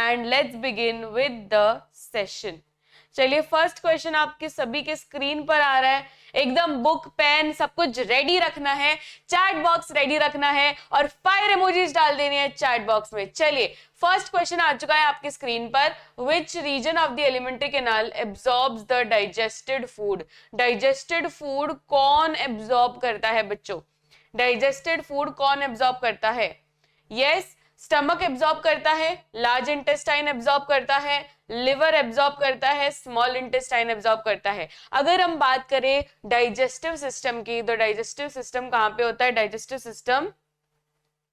And let's begin with the session. चलिए first question आपके सभी के स्क्रीन पर आ रहा है। एकदम बुक पेन सब कुछ रेडी रखना है, चैट बॉक्स रेडी रखना है और फायर इमोजीज डाल देने हैं चैट बॉक्स में। चलिए फर्स्ट क्वेश्चन आ चुका है आपकी स्क्रीन पर। Which region of the alimentary canal absorbs the digested food? Digested food कौन एब्जॉर्ब करता है बच्चों? डाइजेस्टेड फूड कौन एब्जॉर्ब करता है? यस, स्टमक एब्जॉर्ब करता है, लार्ज इंटेस्टाइन एब्जॉर्ब करता है, लिवर एब्जॉर्ब करता है, स्मॉल इंटेस्टाइन एब्जॉर्ब करता है। अगर हम बात करें डाइजेस्टिव सिस्टम की, तो डाइजेस्टिव सिस्टम कहां पे होता है? डाइजेस्टिव सिस्टम,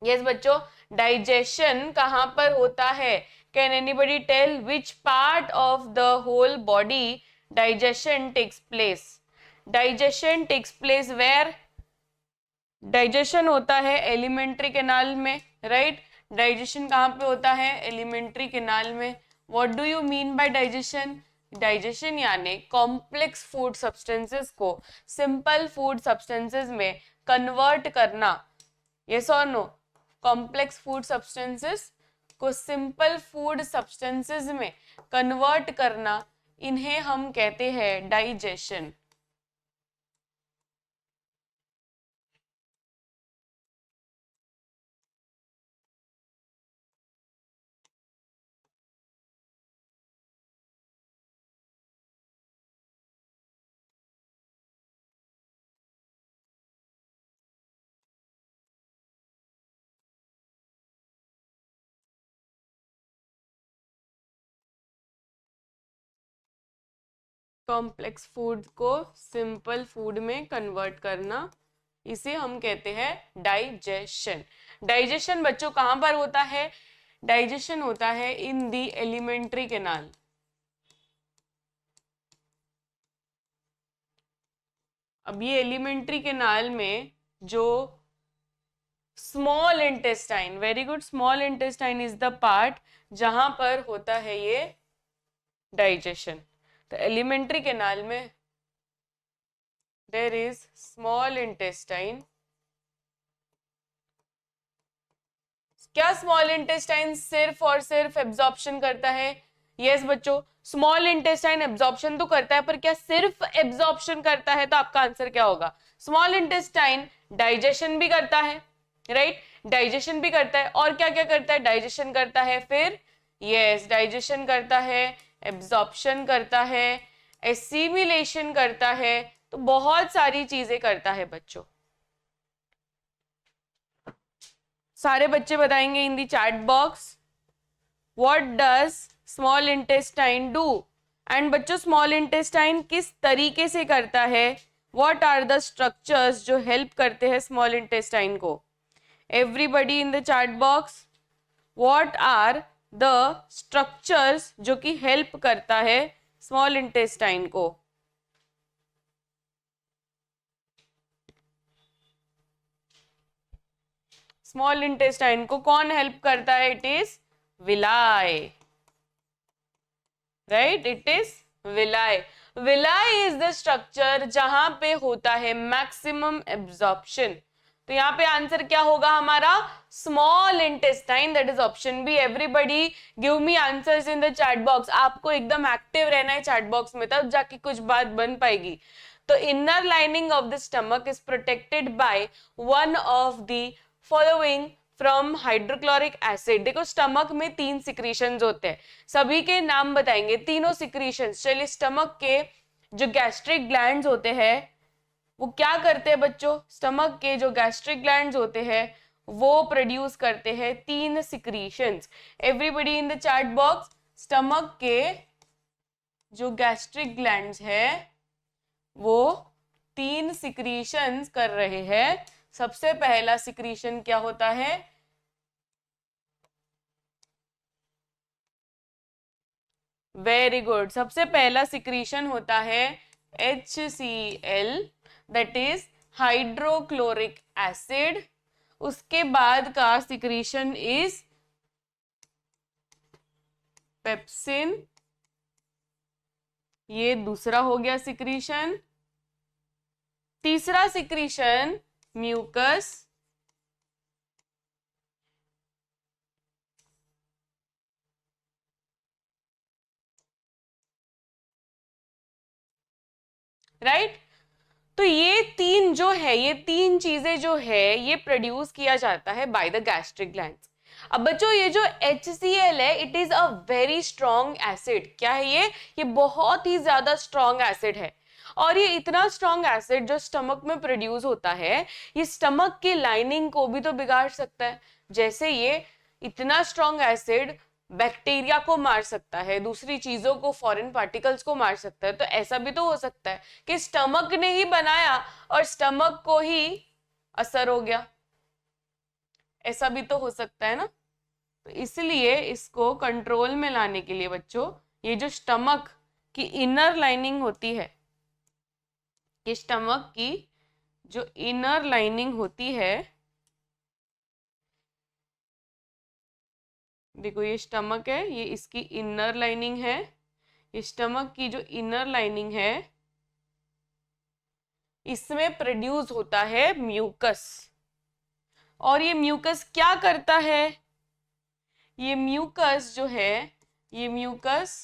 यस बच्चों, डाइजेशन कहां पर होता है? Can anybody tell which part of the whole body digestion takes place? Digestion takes place where? Digestion होता है एलिमेंट्री कैनाल में, राइट? डाइजेशन कहां पे होता है? एलिमेंट्री कैनाल में। What do you mean by digestion? Digestion यानी कॉम्प्लेक्स फूड सब्सटेंसेस को सिंपल फूड सब्सटेंसेस में कन्वर्ट करना। यस और नो? कॉम्प्लेक्स फूड सब्सटेंसेस को सिंपल फूड सब्सटेंसेस में कन्वर्ट करना, इन्हें हम कहते हैं डाइजेशन। कॉम्प्लेक्स फूड को सिंपल फूड में कन्वर्ट करना, इसे हम कहते हैं डाइजेशन। डाइजेशन बच्चों कहां पर होता है? डाइजेशन होता है इन दी एलिमेंट्री कैनाल। अब ये एलिमेंट्री कैनाल में जो small intestine, very good, small intestine is the part जहां पर होता है ये डाइजेशन। तो एलिमेंट्री कैनाल में देयर इज स्मॉल इंटेस्टाइन। क्या स्मॉल इंटेस्टाइन सिर्फ और सिर्फ एब्जॉर्प्शन करता है? यस बच्चों, स्मॉल इंटेस्टाइन एब्जॉर्प्शन तो करता है, पर क्या सिर्फ एब्जॉर्प्शन करता है? तो आपका आंसर क्या होगा? स्मॉल इंटेस्टाइन डाइजेशन भी करता है, राइट? डाइजेशन भी करता है, और क्या क्या करता है? डाइजेशन करता है, फिर यस डाइजेशन करता है, एब्जॉर्प्शन करता है, एसिमिलेशन करता है, तो बहुत सारी चीजें करता है बच्चों। सारे बच्चे बताएंगे in the chat box, what does small intestine do? And बच्चों स्मॉल इंटेस्टाइन किस तरीके से करता है? व्हाट आर द स्ट्रक्चर्स जो हेल्प करते हैं स्मॉल इंटेस्टाइन को? Everybody in the chat box, what are the structures जो कि हेल्प करता है स्मॉल इंटेस्टाइन को? स्मॉल इंटेस्टाइन को कौन हेल्प करता है? It is villi, right? It is villi. Villi is the structure जहां पे होता है मैक्सिमम एब्जॉर्प्शन। तो यहाँ पे आंसर क्या होगा हमारा? Small intestine, that is option B. Everybody give me answers in the chat box. आपको एकदम एक्टिव रहना है चैट बॉक्स में, तब जाके कुछ बात बन पाएगी। तो inner lining of the stomach is protected by one of the following from hydrochloric acid. देखो स्टमक में 3 सिक्रीशंस होते हैं, सभी के नाम बताएंगे, तीनों सिक्रीशंस। चलिए स्टमक के जो गैस्ट्रिक ग्लैंड्स होते हैं वो क्या करते हैं बच्चों? स्टमक के जो गैस्ट्रिक ग्लैंड्स होते हैं वो प्रोड्यूस करते हैं 3 secretions. Everybody in the chat box, stomach के जो गैस्ट्रिक ग्लैंड्स है वो 3 सिक्रीशंस कर रहे हैं। सबसे पहला सिक्रीशन क्या होता है? वेरी गुड, सबसे पहला सिक्रीशन होता है HCl, that is hydrochloric acid. उसके बाद का सिक्रीशन इज पेप्सिन, ये दूसरा हो गया सिक्रीशन। तीसरा सिक्रीशन म्यूकस, राइट। तो ये तीन जो है, ये तीन चीजें जो है ये प्रोड्यूस किया जाता है बाय द गैस्ट्रिक ग्लैंड्स। अब बच्चों ये जो HCl है, it is a very strong acid. क्या है ये बहुत ही ज्यादा स्ट्रॉन्ग एसिड है। और ये इतना स्ट्रॉन्ग एसिड जो स्टमक में प्रोड्यूस होता है, ये स्टमक की लाइनिंग को भी तो बिगाड़ सकता है। जैसे ये इतना स्ट्रॉन्ग एसिड बैक्टीरिया को मार सकता है, दूसरी चीजों को, फॉरेन पार्टिकल्स को मार सकता है, तो ऐसा भी तो हो सकता है कि स्टमक ने ही बनाया और स्टमक को ही असर हो गया। ऐसा भी तो हो सकता है ना। तो इसलिए इसको कंट्रोल में लाने के लिए बच्चों, ये जो स्टमक की इनर लाइनिंग होती है, ये स्टमक की जो इनर लाइनिंग होती है, देखो ये स्टमक है, ये इसकी इनर लाइनिंग है। ये स्टमक की जो इनर लाइनिंग है, इसमें प्रोड्यूस होता है म्यूकस। और ये म्यूकस क्या करता है? ये म्यूकस जो है, ये म्यूकस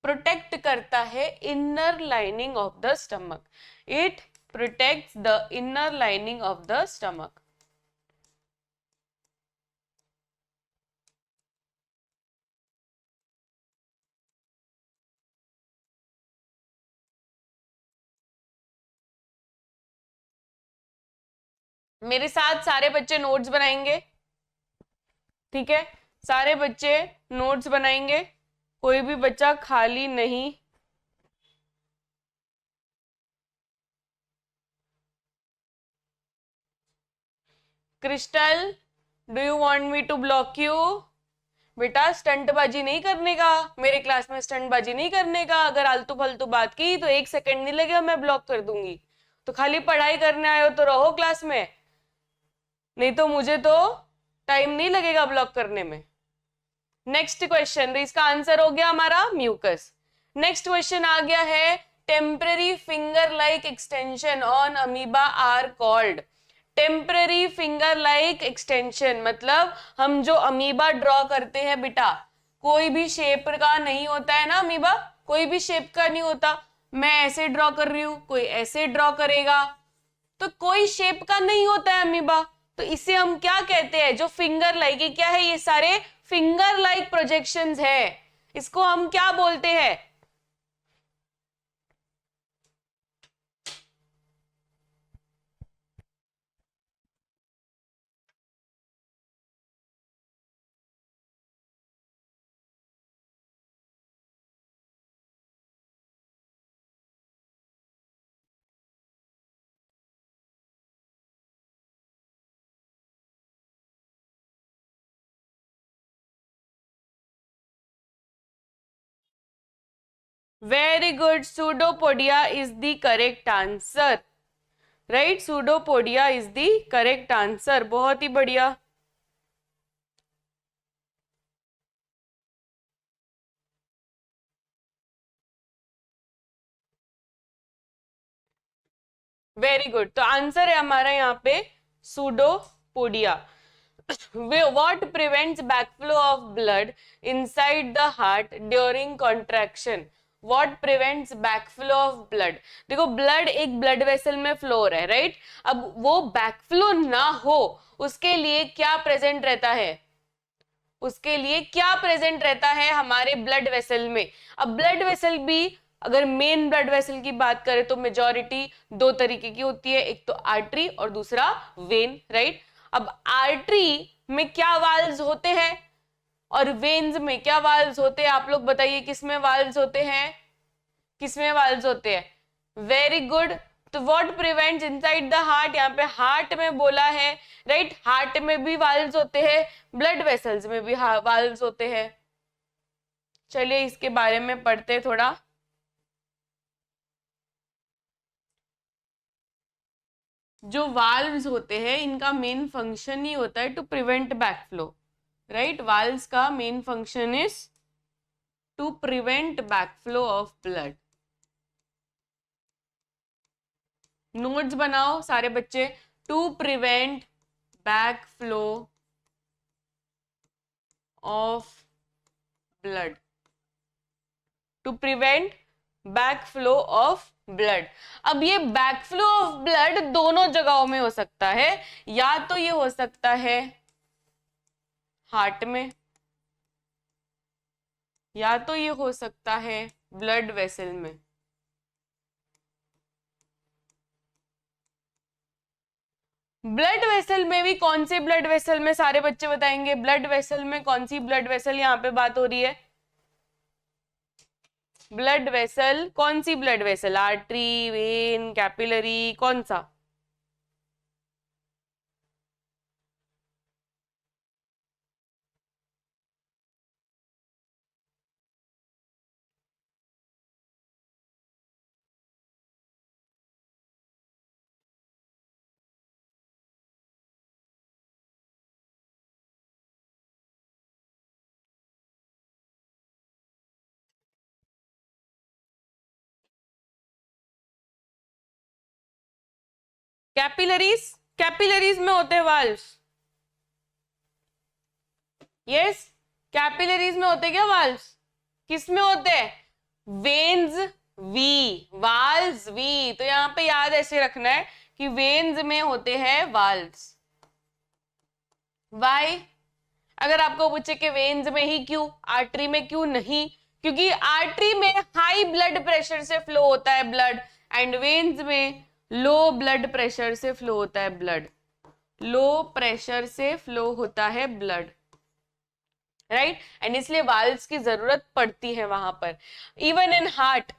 प्रोटेक्ट करता है inner lining of the stomach. It protects the inner lining of the stomach. मेरे साथ सारे बच्चे नोट्स बनाएंगे, ठीक है? सारे बच्चे नोट्स बनाएंगे, कोई भी बच्चा खाली नहीं। Crystal, do you want me to block you? बेटा स्टंटबाजी नहीं करने का, मेरे क्लास में स्टंटबाजी नहीं करने का। अगर आलतू फालतू बात की तो 1 सेकंड नहीं लगेगा, मैं ब्लॉक कर दूंगी। तो खाली पढ़ाई करने आए हो तो रहो क्लास में, नहीं तो मुझे तो टाइम नहीं लगेगा ब्लॉक करने में। नेक्स्ट क्वेश्चन, तो इसका आंसर हो गया हमारा म्यूकस। नेक्स्ट क्वेश्चन आ गया है, temporary finger like extension on amoeba are called. Temporary finger like extension मतलब हम जो अमीबा ड्रॉ करते हैं बेटा, कोई भी शेप का नहीं होता है ना अमीबा, कोई भी शेप का नहीं होता। मैं ऐसे ड्रॉ कर रही हूं, कोई ऐसे ड्रॉ करेगा, तो कोई शेप का नहीं होता है अमीबा। तो इसे हम क्या कहते हैं? जो फिंगर लाइक, ये क्या है? ये सारे फिंगर लाइक प्रोजेक्शंस है। इसको हम क्या बोलते हैं? Very good, pseudopodia is the correct answer. Right, pseudopodia is the correct answer. बहुत ही बढ़िया। वेरी गुड, तो आंसर है हमारा यहाँ पे pseudopodia. What prevents backflow of blood inside the heart during contraction? What prevents backflow of blood? देखो blood एक ब्लड वेसल में फ्लो हो रहा है, राइट? अब वो बैकफ्लो ना हो उसके लिए क्या प्रेजेंट रहता है? उसके लिए क्या प्रेजेंट रहता है हमारे ब्लड वेसल में? अब ब्लड वेसल भी, अगर मेन ब्लड वेसल की बात करें तो मेजॉरिटी दो तरीके की होती है, एक तो आर्टरी और दूसरा वेन, राइट? अब आर्टरी में क्या वाल्व्स होते हैं और वेन्स में क्या वाल्व्स होते हैं? आप लोग बताइए, किसमें वाल्व्स होते हैं, किसमें वाल्व्स होते हैं? Very good. तो what prevents inside the heart, यहाँ पे हार्ट में बोला है, राइट? हार्ट में भी वाल्व्स होते हैं, ब्लड वेसल्स में भी वाल्व्स होते हैं। चलिए इसके बारे में पढ़ते थोड़ा। जो वाल्व्स होते हैं इनका मेन फंक्शन ही होता है to prevent backflow, right? Valves का main function is to prevent backflow of blood. Notes बनाओ सारे बच्चे, to prevent backflow of blood, to prevent back flow of blood. अब ये बैक फ्लो ऑफ ब्लड दोनों जगहों में हो सकता है, या तो ये हो सकता है हार्ट में, या तो ये हो सकता है ब्लड वेसल में। ब्लड वेसल में भी कौन सी ब्लड वेसल में, सारे बच्चे बताएंगे ब्लड वेसल में कौन सी ब्लड वेसल यहां पे बात हो रही है? ब्लड वेसल कौन सी blood vessel, artery, vein, capillary, कौन सा? कैपिलरीज, कैपिलरीज में होते हैं वाल्व्स। यस, कैपिलरीज में होते क्या वाल्व्स? किस में होते हैं? Veins we, valves we. तो यहां पे याद ऐसे रखना है कि वेन्स में होते हैं वाल्व्स। वाई? अगर आपको पूछे कि वेन्स में ही क्यों, आर्टरी में क्यों नहीं? क्योंकि आर्टरी में हाई ब्लड प्रेशर से फ्लो होता है ब्लड, एंड वेन्स में लो ब्लड प्रेशर से फ्लो होता है ब्लड। लो प्रेशर से फ्लो होता है ब्लड, राइट? एंड इसलिए वाल्व्स की जरूरत पड़ती है वहां पर। इवन इन हार्ट,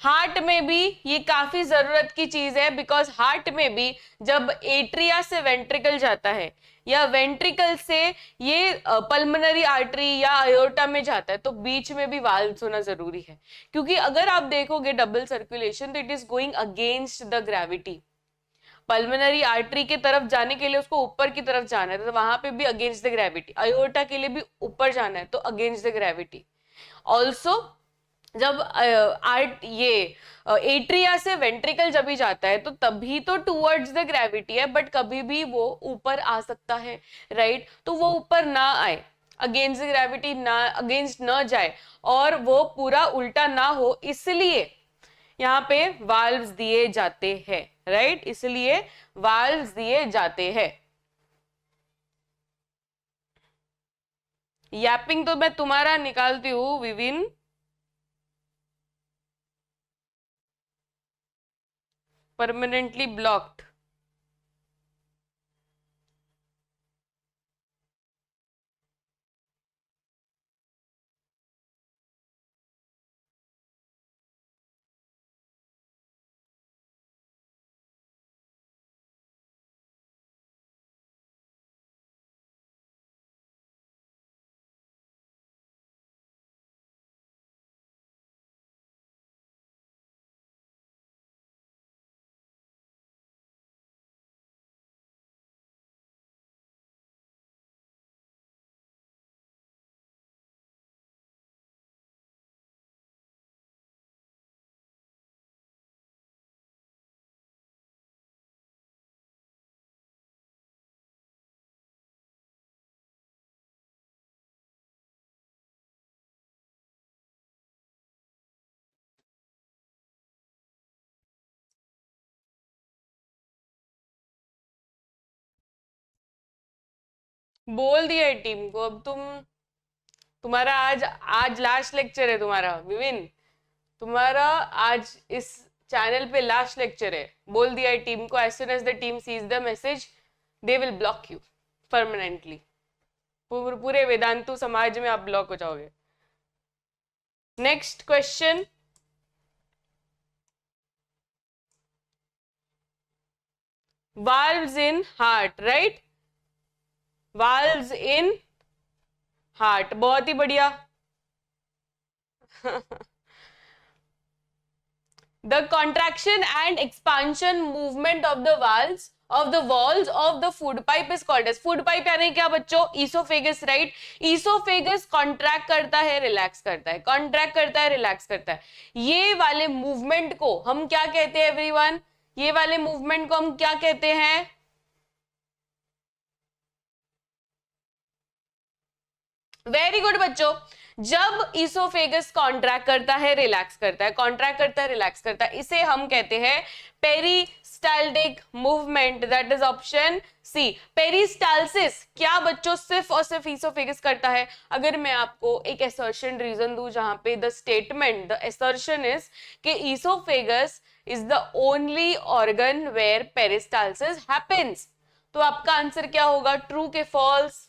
हार्ट में भी ये काफी जरूरत की चीज है, बिकॉज हार्ट में भी जब एट्रिया से वेंट्रिकल जाता है, या वेंट्रिकल से ये पल्मोनरी आर्टरी या आयोर्टा में जाता है, तो बीच में भी वाल्व्स होना जरूरी है। क्योंकि अगर आप देखोगे डबल सर्कुलेशन, तो it is going against the gravity. Pulmonary artery के तरफ जाने के लिए उसको ऊपर की तरफ जाना है, तो वहां पे भी अगेंस्ट द ग्रेविटी। आयोर्टा के लिए भी ऊपर जाना है, तो अगेंस्ट द ग्रेविटी। ऑल्सो जब ये एट्रिया से वेंट्रिकल जब भी जाता है, तो तभी तो टूवर्ड्स द ग्रेविटी है, बट कभी भी वो ऊपर आ सकता है, राइट? तो वो ऊपर ना आए, अगेंस्ट द ग्रेविटी ना, अगेंस्ट ना जाए, और वो पूरा उल्टा ना हो, इसलिए यहाँ पे वाल्व्स दिए जाते हैं, राइट? इसलिए वाल्व्स दिए जाते हैं। यैपिंग तो मैं तुम्हारा निकालती हूँ विविन। Permanently blocked. बोल दिया है टीम को। अब तुम्हारा आज आज लास्ट लेक्चर है तुम्हारा विविन, तुम्हारा आज इस चैनल पे लास्ट लेक्चर है। बोल दिया है टीम को, as soon as the team sees the message they will block you permanently. पूरे वेदांतु समाज में आप ब्लॉक हो जाओगे। Next question, valves in heart, right? valves in heart, बहुत ही बढ़िया। The contraction and expansion movement of the valves of the walls of the food pipe is called as, food pipe यानी क्या बच्चों? Esophagus, right? Esophagus contract करता है, relax करता है, contract करता है, relax करता है। ये वाले movement को हम क्या कहते हैं everyone? ये वाले मूवमेंट को हम क्या कहते हैं? वेरी गुड बच्चों। जब इसोफेगस कॉन्ट्रैक्ट करता है, रिलैक्स करता है, कॉन्ट्रैक्ट करता है, रिलैक्स करता है, इसे हम कहते हैं peristaltic movement. That is option C, peristalsis. क्या बच्चों सिर्फ और सिर्फ इसोफेगस करता है? अगर मैं आपको एक असर्शन रीजन दूं जहां पे the statement, the assertion is कि oesophagus is the only organ where peristalsis happens, तो आपका आंसर क्या होगा? ट्रू के false?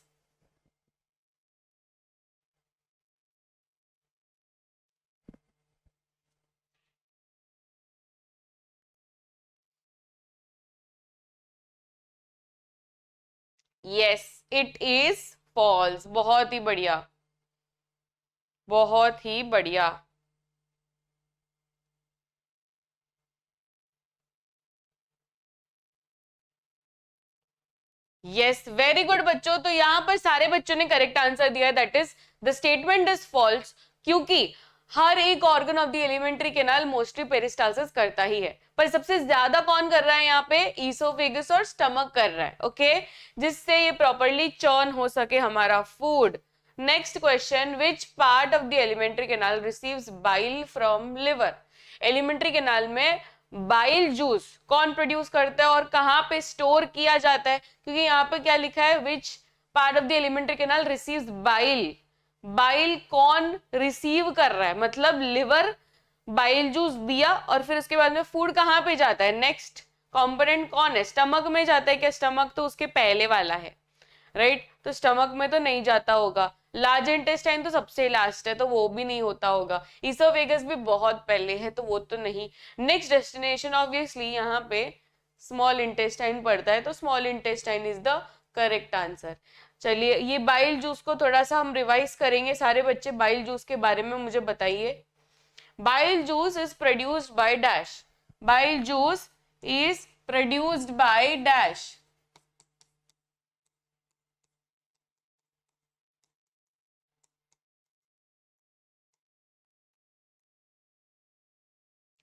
Yes, it is false. बहुत ही बढ़िया, बहुत ही बढ़िया। यस, वेरी गुड बच्चों। तो यहां पर सारे बच्चों ने करेक्ट आंसर दिया है, that is the statement is false, क्योंकि हर एक organ of the elementary canal mostly peristalsis करता ही है, पर सबसे ज्यादा कौन कर रहा है यहाँ पे? ईसोफेगस और स्टमक कर रहा है, ओके, जिससे ये प्रॉपरली चर्न हो सके हमारा food. Next question, which part of the alimentary canal receives bile from liver? Elementary canal में बाइल जूस कौन प्रोड्यूस करता है और कहां पे स्टोर किया जाता है? क्योंकि यहाँ पे क्या लिखा है, विच part of the alimentary canal receives bile. Bile कौन रिसीव कर रहा है? मतलब लिवर बाइल जूस दिया और फिर उसके बाद में फूड कहां पे जाता है? नेक्स्ट कंपोनेंट कौन है? स्टमक में जाता है क्या? स्टमक तो उसके पहले वाला है, राइट? तो स्टमक में तो नहीं जाता होगा। लार्ज इंटेस्टाइन तो सबसे लास्ट है, तो वो भी नहीं होता होगा। इसोफेगस भी बहुत पहले है, तो वो तो नहीं। नेक्स्ट डेस्टिनेशन ऑब्वियसली यहाँ पे स्मॉल इंटेस्टाइन पड़ता है, तो small intestine is the correct answer. चलिए, ये बाइल जूस को थोड़ा सा हम रिवाइज करेंगे। सारे बच्चे बाइल जूस के बारे में मुझे बताइए। Bile juice is produced by dash. Bile juice is produced by dash.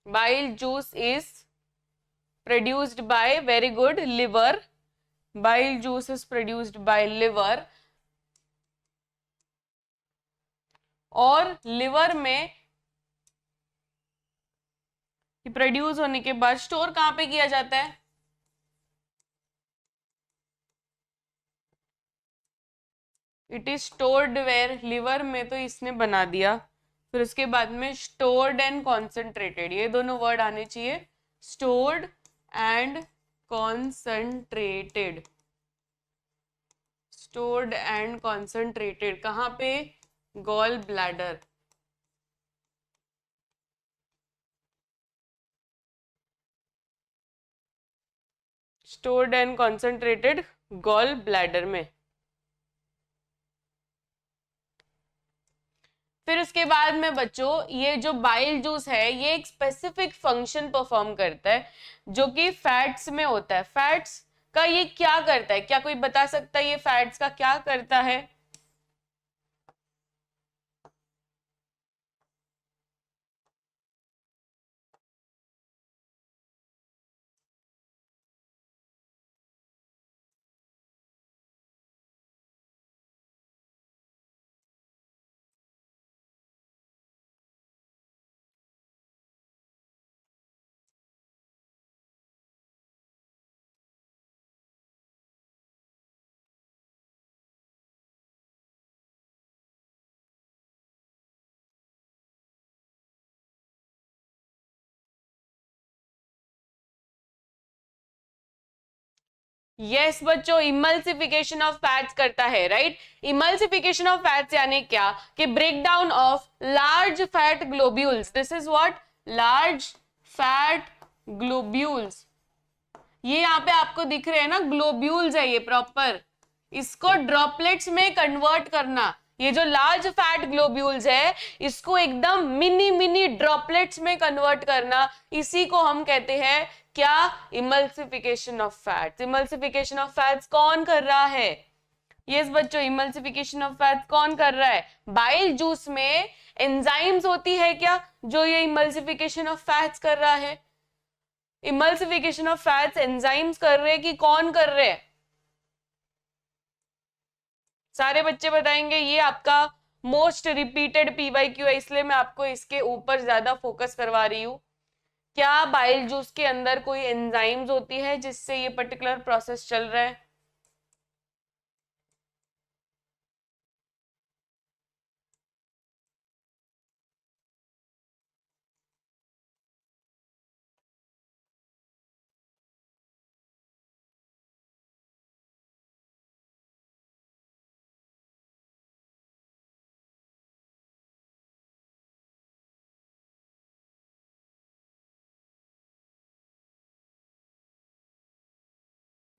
Bile juice is produced by, very good, liver. Bile juice is produced by liver. और लिवर में प्रोड्यूस होने के बाद स्टोर कहां पे किया जाता है? It is stored where, liver में तो इसने बना दिया, फिर उसके बाद में स्टोर्ड एंड कॉन्सेंट्रेटेड, ये दोनों वर्ड आने चाहिए, stored and concentrated. Stored and concentrated कहां पे? Gall bladder. Stored and concentrated gall bladder में। फिर उसके बाद में बच्चों, ये जो बाइल जूस है ये एक स्पेसिफिक फंक्शन परफॉर्म करता है जो कि फैट्स में होता है। फैट्स का ये क्या करता है? क्या कोई बता सकता है ये फैट्स का क्या करता है? यस बच्चों, इमल्सिफिकेशन ऑफ फैट्स करता है, राइट? इमल्सिफिकेशन ऑफ फैट्स यानी क्या? कि break down of large fat globules. This is what? Large fat globules. ये यहाँ पे आपको दिख रहे हैं ना, ग्लोब्यूल्स है ये प्रॉपर, इसको ड्रॉपलेट्स में कन्वर्ट करना। ये जो लार्ज फैट ग्लोब्यूल्स है इसको एकदम मिनी मिनी ड्रॉपलेट्स में कन्वर्ट करना, इसी को हम कहते हैं क्या? Emulsification of fats. Emulsification of fats कौन कर रहा है? यस बच्चों, इमल्सिफिकेशन ऑफ फैट्स कौन कर रहा है? बाइल जूस में एंजाइम्स होती है क्या जो ये इमल्सिफिकेशन ऑफ फैट्स कर रहा है? इमल्सिफिकेशन ऑफ फैट्स एंजाइम्स कर रहे हैं कि कौन कर रहे हैं? सारे बच्चे बताएंगे। ये आपका मोस्ट रिपीटेड PYQ है, इसलिए मैं आपको इसके ऊपर ज्यादा फोकस करवा रही हूँ। क्या बाइल जूस के अंदर कोई एंजाइम्स होती है जिससे ये पर्टिकुलर प्रोसेस चल रहा है?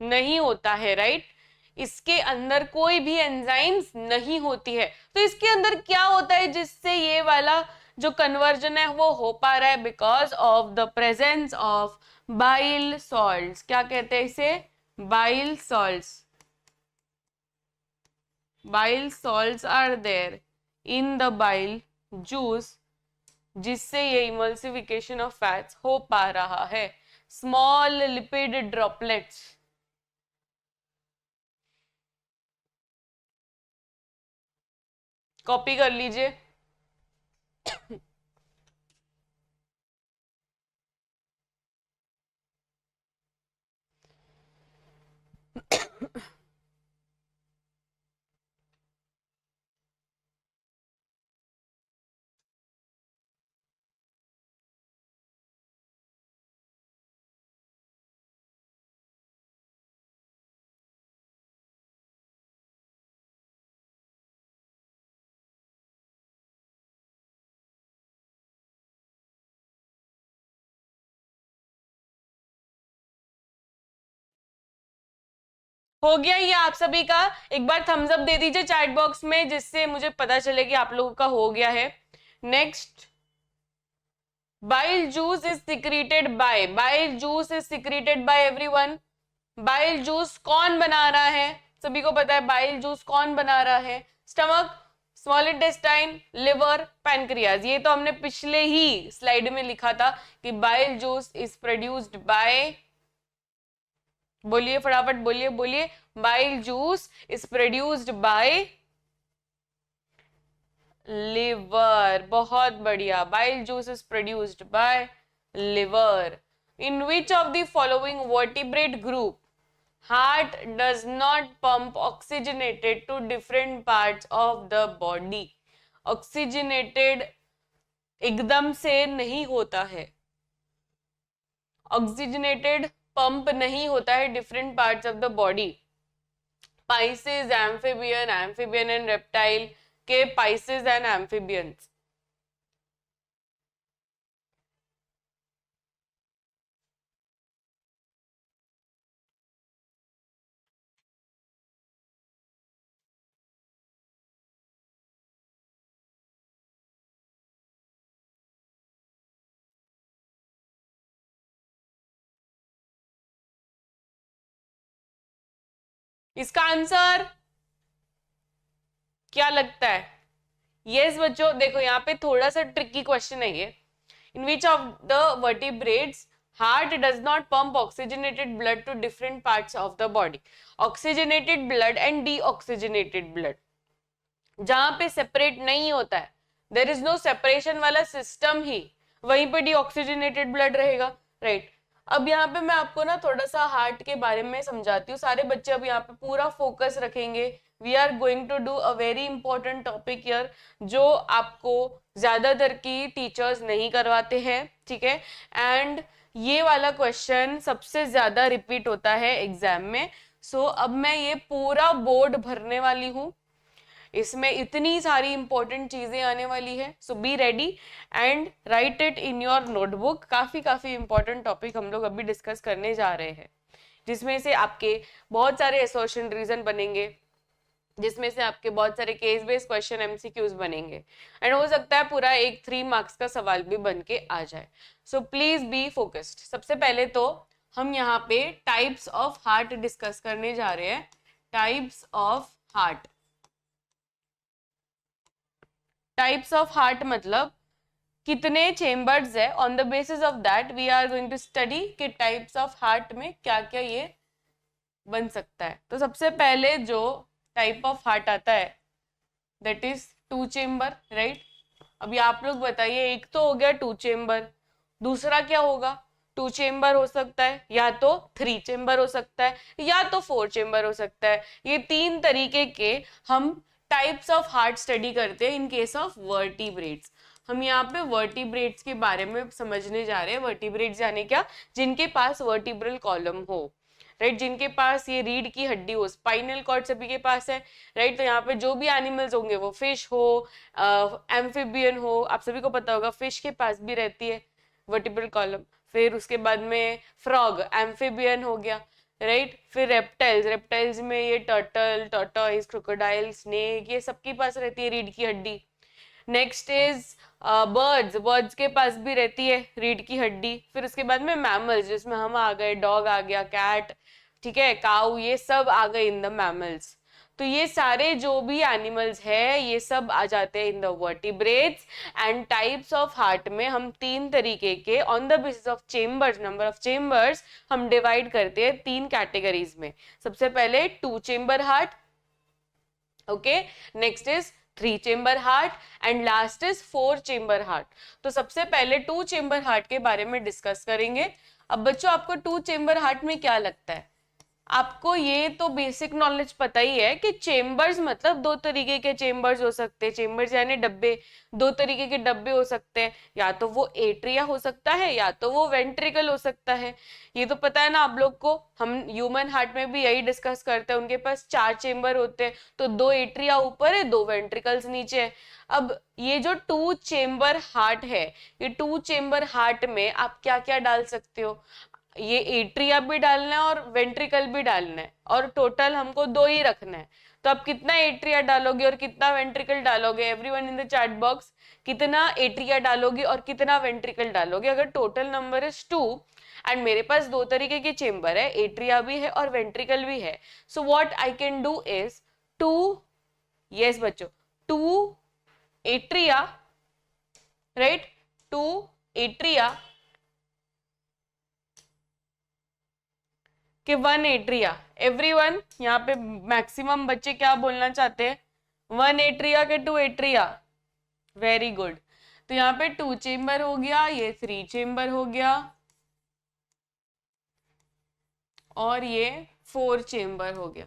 नहीं होता है, राइट? इसके अंदर कोई भी एंजाइम्स नहीं होती है। तो इसके अंदर क्या होता है जिससे ये वाला जो कन्वर्जन है वो हो पा रहा है? Because of the presence of bile salts. क्या कहते हैं इसे? Bile salts. Bile salts are there in the bile juice, जिससे ये इमल्सिफिकेशन ऑफ फैट्स हो पा रहा है। Small lipid droplets. कॉपी कर लीजिए। हो गया ये आप सभी का? एक बार थम्स अप दे दीजिए चैट बॉक्स में, जिससे मुझे पता चले कि आप लोगों का हो गया है। Next, bile juice is secreted by, bile juice is secreted by everyone. Bile juice कौन बना रहा है? सभी को पता है बाइल जूस कौन बना रहा है? Stomach, small intestine, liver, pancreas. ये तो हमने पिछले ही स्लाइड में लिखा था कि bile juice is produced by, बोलिए फटाफट, बोलिए बोलिए। Bile juice is produced by liver. बहुत बढ़िया, bile juice is produced by liver. In which of the following vertebrate group heart does not pump oxygenated to different parts of the body? Oxygenated एकदम से नहीं होता है, oxygenated pump नहीं होता है different parts of the body. Pisces, amphibian, amphibian and reptile के Pisces and amphibians. इसका आंसर क्या लगता है? यस बच्चों, देखो यहाँ पे थोड़ा सा ट्रिकी क्वेश्चन है ये। In which of the vertebrates heart does not pump oxygenated blood to different parts of the body? Oxygenated blood and deoxygenated blood जहां पे सेपरेट नहीं होता है, देयर इज नो सेपरेशन वाला सिस्टम ही, वहीं पे डीऑक्सीजनेटेड ब्लड रहेगा, राइट? अब यहाँ पे मैं आपको ना थोड़ा सा हार्ट के बारे में समझाती हूँ। सारे बच्चे अब यहाँ पे पूरा फोकस रखेंगे। We are going to do a very important topic here, जो आपको ज्यादातर की टीचर्स नहीं करवाते हैं, ठीक है? एंड ये वाला क्वेश्चन सबसे ज्यादा रिपीट होता है एग्जाम में। सो अब मैं ये पूरा बोर्ड भरने वाली हूँ, इसमें इतनी सारी इंपॉर्टेंट चीजें आने वाली है। So be ready and write it in your notebook. काफी इंपॉर्टेंट टॉपिक हम लोग अभी डिस्कस करने जा रहे हैं, जिसमें से आपके बहुत सारे असर्शन रीजन बनेंगे, जिसमें से आपके बहुत सारे केस बेस्ड क्वेश्चन एमसीक्यूज बनेंगे, एंड हो सकता है पूरा एक 3 मार्क्स का सवाल भी बन के आ जाए। So please be focused. सबसे पहले तो हम यहाँ पे टाइप्स ऑफ हार्ट डिस्कस करने जा रहे हैं। Types of heart, types of heart मतलब कितने चेम्बर्स है। On the basis of that we are going to study कि टाइप्स ऑफ हार्ट में क्या क्या ये बन सकता है। तो सबसे पहले जो टाइप ऑफ हार्ट आता है that is two chamber, right. अभी आप लोग बताइए, एक तो हो गया टू चेम्बर, दूसरा क्या होगा? टू चेम्बर हो सकता है, या तो थ्री चेम्बर हो सकता है, या तो फोर चेम्बर हो सकता है। ये तीन तरीके के हम टाइप्स ऑफ हार्ट स्टडी करते हैं इन केस ऑफ वर्टिब्रेट्स। हम यहाँ पे वर्टिब्रेट्स के बारे में समझने जा रहे हैं। वर्टिब्रेट्स यानी क्या? जिनके पास वर्टिब्रल कॉलम हो, राइट, जिनके पास ये रीढ़ की हड्डी हो। स्पाइनल कॉर्ड सभी के पास है, राइट। तो यहाँ पे जो भी एनिमल्स होंगे, वो फिश हो, एम्फीबियन हो, आप सभी को पता होगा फिश के पास भी रहती है वर्टिब्रल कॉलम। फिर उसके बाद में फ्रॉग, एम्फीबियन हो गया, राइट। फिर रेप्टाइल्स, रेप्टाइल्स में ये टर्टल, टॉर्टोइज, क्रोकोडाइल, स्नेक, ये सबके पास रहती है रीढ़ की हड्डी। नेक्स्ट इज बर्ड्स, बर्ड्स के पास भी रहती है रीढ़ की हड्डी। फिर उसके बाद में मैमल्स, जिसमें हम आ गए, डॉग आ गया, कैट, ठीक है, काऊ, ये सब आ गए इन द मैमल्स। तो ये सारे जो भी एनिमल्स है, ये सब आ जाते हैं in the vertebrates. And types of heart में हम तीन तरीके के, on the basis of chambers, number of chambers, हम डिवाइड करते हैं तीन कैटेगरीज में। सबसे पहले two chamber heart, okay, next is three chamber heart, and last is four chamber heart. तो सबसे पहले टू चेम्बर हार्ट के बारे में डिस्कस करेंगे। अब बच्चों, आपको टू चेम्बर हार्ट में क्या लगता है? आपको ये तो बेसिक नॉलेज पता ही है कि चेम्बर्स मतलब दो तरीके के चेम्बर्स हो सकते हैं। चेम्बर्स यानी डब्बे, दो तरीके के डब्बे हो सकते हैं, या तो वो एट्रिया हो सकता है, या तो वो वेंट्रिकल हो सकता है। ये तो पता है ना आप लोग को, हम ह्यूमन हार्ट में भी यही डिस्कस करते हैं। उनके पास चार चेम्बर होते हैं, तो दो एट्रिया ऊपर है, दो वेंट्रिकल्स नीचे है। अब ये जो टू चेम्बर हार्ट है, ये टू चेम्बर हार्ट में आप क्या क्या डाल सकते हो? ये एट्रिया भी डालना है और वेंट्रिकल भी डालना है, और टोटल हमको दो ही रखना है। तो आप कितना एट्रिया डालोगे और कितना वेंट्रिकल डालोगे? Everyone in the chat box, कितना एट्रिया डालोगे और कितना वेंट्रिकल डालोगे? अगर total number is two and मेरे पास दो तरीके के चेम्बर है, एट्रिया भी है और वेंट्रिकल भी है, so what I can do is two, yes बच्चों, two atria, right, two atria कि वन एट्रिया। एवरीवन, यहाँ पे मैक्सिमम बच्चे क्या बोलना चाहते हैं? वन एट्रिया के टू एट्रिया, वेरी गुड। तो यहाँ पे टू चेम्बर हो गया, ये थ्री चेम्बर हो गया, और ये फोर चेम्बर हो गया।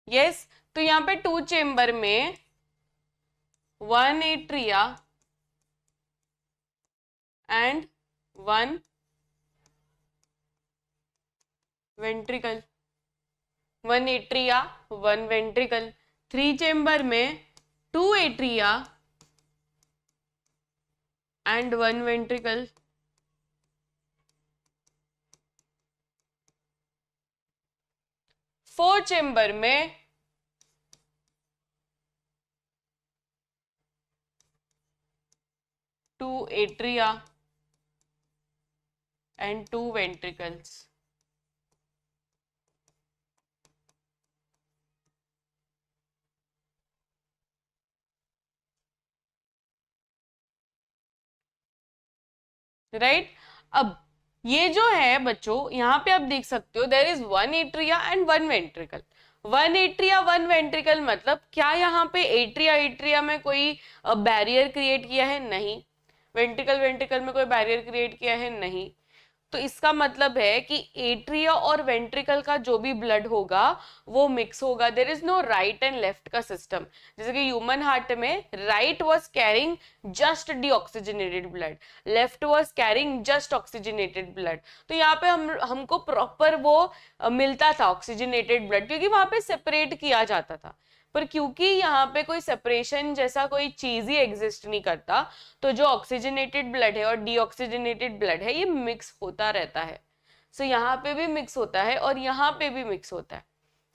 यस, तो यहाँ पे टू चेम्बर में one atria and one ventricle, one atria one ventricle. Three chamber में two atria and one ventricle. Four chamber में two atria and two ventricles. Right, अब ये जो है बच्चों, यहाँ पे आप देख सकते हो there is one atria and one ventricle. One atria one ventricle मतलब क्या यहाँ पे एट्रिया एट्रिया में कोई बैरियर क्रिएट किया है? नहीं। वेंट्रिकल वेंट्रिकल में कोई बैरियर क्रिएट किया है? नहीं। तो इसका मतलब है कि एट्रिया और वेंट्रिकल का जो भी ब्लड होगा वो मिक्स होगा। There is no right and left का सिस्टम। जैसे कि ह्यूमन हार्ट में right was carrying just deoxygenated blood, left was carrying just oxygenated blood. तो यहाँ पे हमको प्रॉपर वो मिलता था ऑक्सीजनेटेड ब्लड, क्योंकि वहां पे सेपरेट किया जाता था। पर क्योंकि यहाँ पे कोई सेपरेशन जैसा कोई चीज ही एग्जिस्ट नहीं करता, तो जो ऑक्सीजनेटेड ब्लड है और डीऑक्सीजनेटेड ब्लड है, ये मिक्स होता रहता है। सो यहाँ पे भी मिक्स होता है और यहाँ पे भी मिक्स होता है।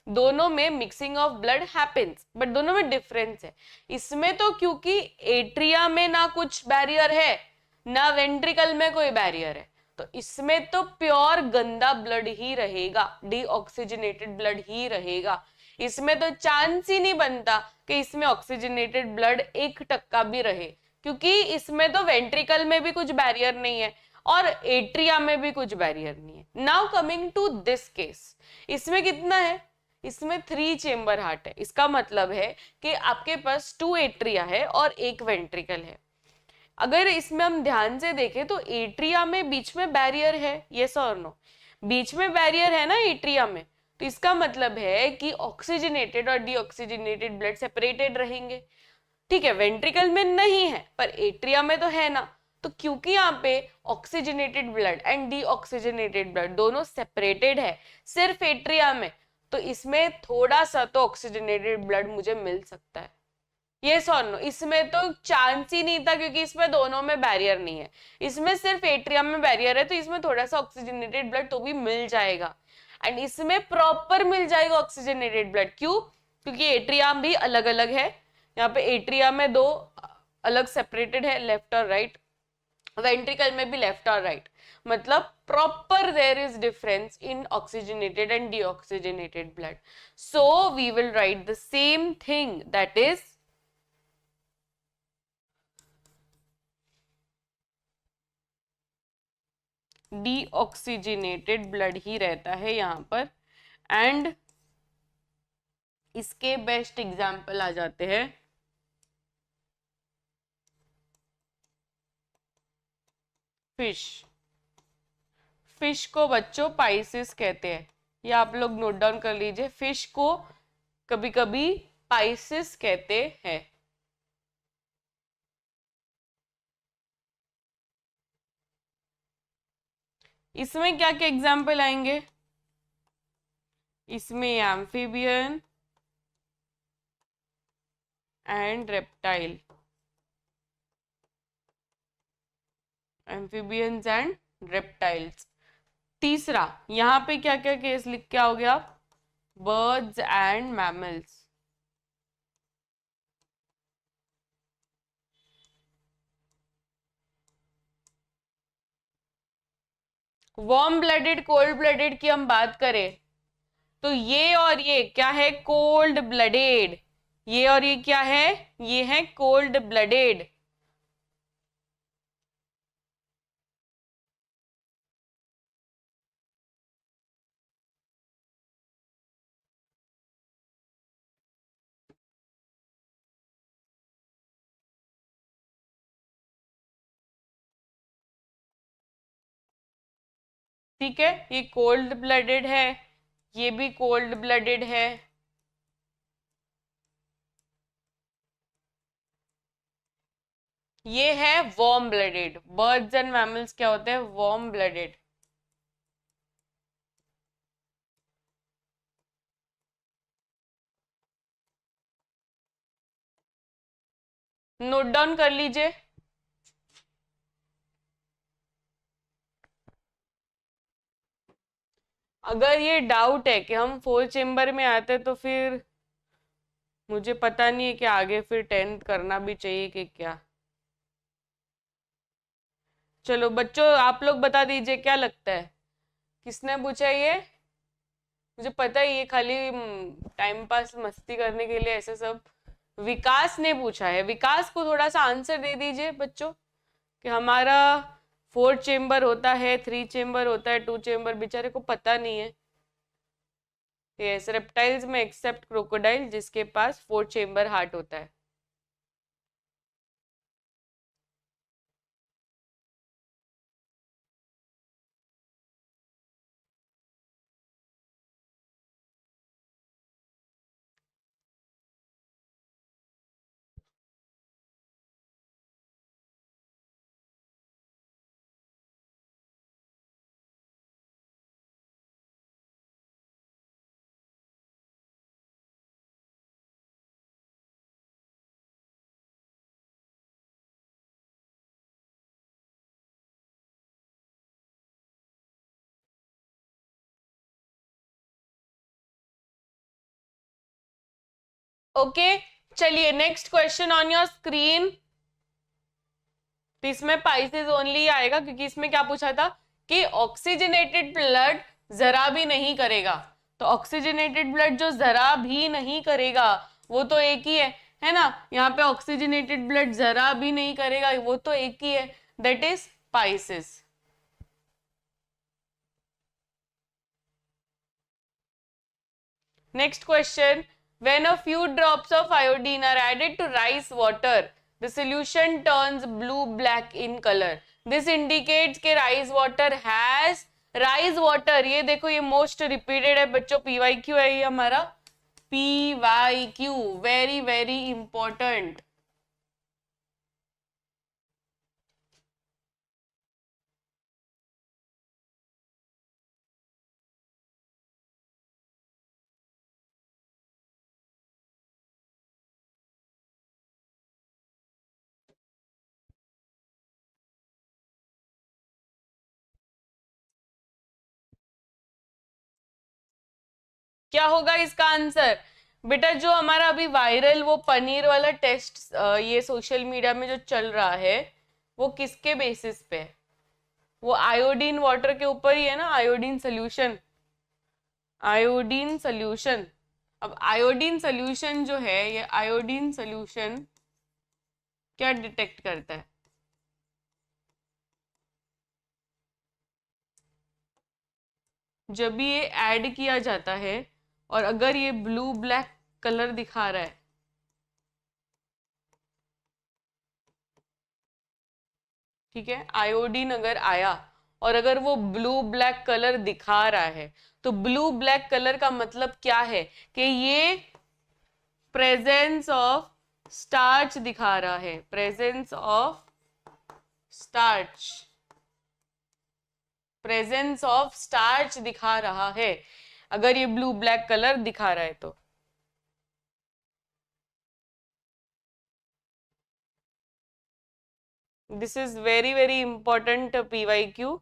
दोनों में mixing of blood happens, but दोनों में डिफरेंस है। इसमें तो क्योंकि एट्रिया में ना कुछ बैरियर है, ना वेंट्रिकल में कोई बैरियर है, तो इसमें तो प्योर गंदा ब्लड ही रहेगा, डीऑक्सीजनेटेड ब्लड ही रहेगा। इसमें तो चांस ही नहीं बनता कि इसमें ऑक्सीजनेटेड ब्लड 1% भी रहे, क्योंकि इसमें तो वेंट्रिकल में भी कुछ बैरियर नहीं है और एट्रिया में भी कुछ बैरियर नहीं है। Now coming to this case, इसमें कितना है, इसमें 3 चेम्बर हार्ट है। इसका मतलब है कि आपके पास 2 एट्रिया है और 1 वेंट्रिकल है। अगर इसमें हम ध्यान से देखें तो एट्रिया में बीच में बैरियर है, यस और नो, बीच में बैरियर है ना एट्रिया में, तो इसका मतलब है कि ऑक्सीजनेटेड और डीऑक्सीजनेटेड ब्लड सेपरेटेड रहेंगे। ठीक है, वेंट्रिकल में नहीं है पर एट्रिया में तो है ना, तो क्योंकि यहाँ पे oxygenated blood and deoxygenated blood दोनों सेपरेटेड है सिर्फ एट्रिया में, तो इसमें थोड़ा सा तो ऑक्सीजनेटेड ब्लड मुझे मिल सकता है, यस और नो। इसमें तो चांस ही नहीं था क्योंकि इसमें दोनों में बैरियर नहीं है, इसमें सिर्फ एट्रियम में बैरियर है, तो इसमें थोड़ा सा ऑक्सीजनेटेड ब्लड तो भी मिल जाएगा। एंड इसमें प्रॉपर मिल जाएगा ऑक्सीजनेटेड ब्लड, क्यों, क्योंकि एट्रियम भी अलग अलग है। यहाँ पे एट्रिया में 2 अलग सेपरेटेड है, लेफ्ट और राइट, वेंट्रिकल में भी लेफ्ट और राइट, मतलब proper there is difference in oxygenated and deoxygenated blood. So we will write the same thing, that is deoxygenated blood ही रहता है यहाँ पर। एंड इसके बेस्ट एग्जाम्पल आ जाते हैं फिश। फिश को बच्चों पाइसिस कहते हैं, ये आप लोग नोट डाउन कर लीजिए, फिश को कभी कभी पाइसिस कहते हैं। इसमें क्या क्या एग्जाम्पल आएंगे, इसमें amphibian and reptile, amphibians and reptiles. तीसरा यहाँ पे क्या क्या केस लिख के आओगे आप, birds and mammals. Warm blooded cold blooded की हम बात करें तो ये और ये क्या है, कोल्ड ब्लडेड, ये और ये क्या है, ये है कोल्ड ब्लडेड। ठीक है, ये कोल्ड ब्लडेड है, ये भी कोल्ड ब्लडेड है। ये है warm blooded, birds and mammals क्या होते हैं, वार्म ब्लडेड। नोट डाउन कर लीजिए। अगर ये डाउट है कि हम 4 चेम्बर में आते तो फिर मुझे पता नहीं है कि आगे फिर 10th करना भी चाहिए कि क्या। चलो बच्चों आप लोग बता दीजिए क्या लगता है, किसने पूछा ये, मुझे पता है ये खाली टाइम पास मस्ती करने के लिए ऐसे सब। विकास ने पूछा है, विकास को थोड़ा सा आंसर दे दीजिए बच्चों कि हमारा 4 चेम्बर होता है, 3 चेम्बर होता है, 2 चेम्बर, बेचारे को पता नहीं है। यस, रेप्टाइल्स में एक्सेप्ट क्रोकोडाइल जिसके पास 4 चेम्बर हार्ट होता है। ओके चलिए next question on your screen. तो इसमें पाइसेस ओनली आएगा क्योंकि इसमें क्या पूछा था कि ऑक्सीजनेटेड ब्लड जरा भी नहीं करेगा। तो ऑक्सीजनेटेड ब्लड जो जरा भी नहीं करेगा वो तो एक ही है ना। यहाँ पे ऑक्सीजनेटेड ब्लड जरा भी नहीं करेगा वो तो एक ही है, that is Pisces. Next question. When a few drops of iodine are added to rice water, the solution turns blue-black in color. This indicates कि rice water has rice water. ये देखो ये most repeated है बच्चों, PYQ है ये हमारा PYQ, very very important. क्या होगा इसका आंसर? बेटा जो हमारा अभी वायरल वो पनीर वाला टेस्ट ये सोशल मीडिया में जो चल रहा है वो किसके बेसिस पे है? वो आयोडीन वाटर के ऊपर ही है ना, आयोडीन सोल्यूशन। आयोडीन सोल्यूशन, अब आयोडीन सोल्यूशन जो है ये आयोडीन सोल्यूशन क्या डिटेक्ट करता है? जब भी ये ऐड किया जाता है और अगर ये ब्लू ब्लैक कलर दिखा रहा है, ठीक है, आयोडीन अगर आया और अगर वो ब्लू ब्लैक कलर दिखा रहा है तो ब्लू ब्लैक कलर का मतलब क्या है कि ये प्रेजेंस ऑफ स्टार्च दिखा रहा है, presence of starch, presence of starch दिखा रहा है अगर ये ब्लू ब्लैक कलर दिखा रहा है तो। This is very very important PYQ।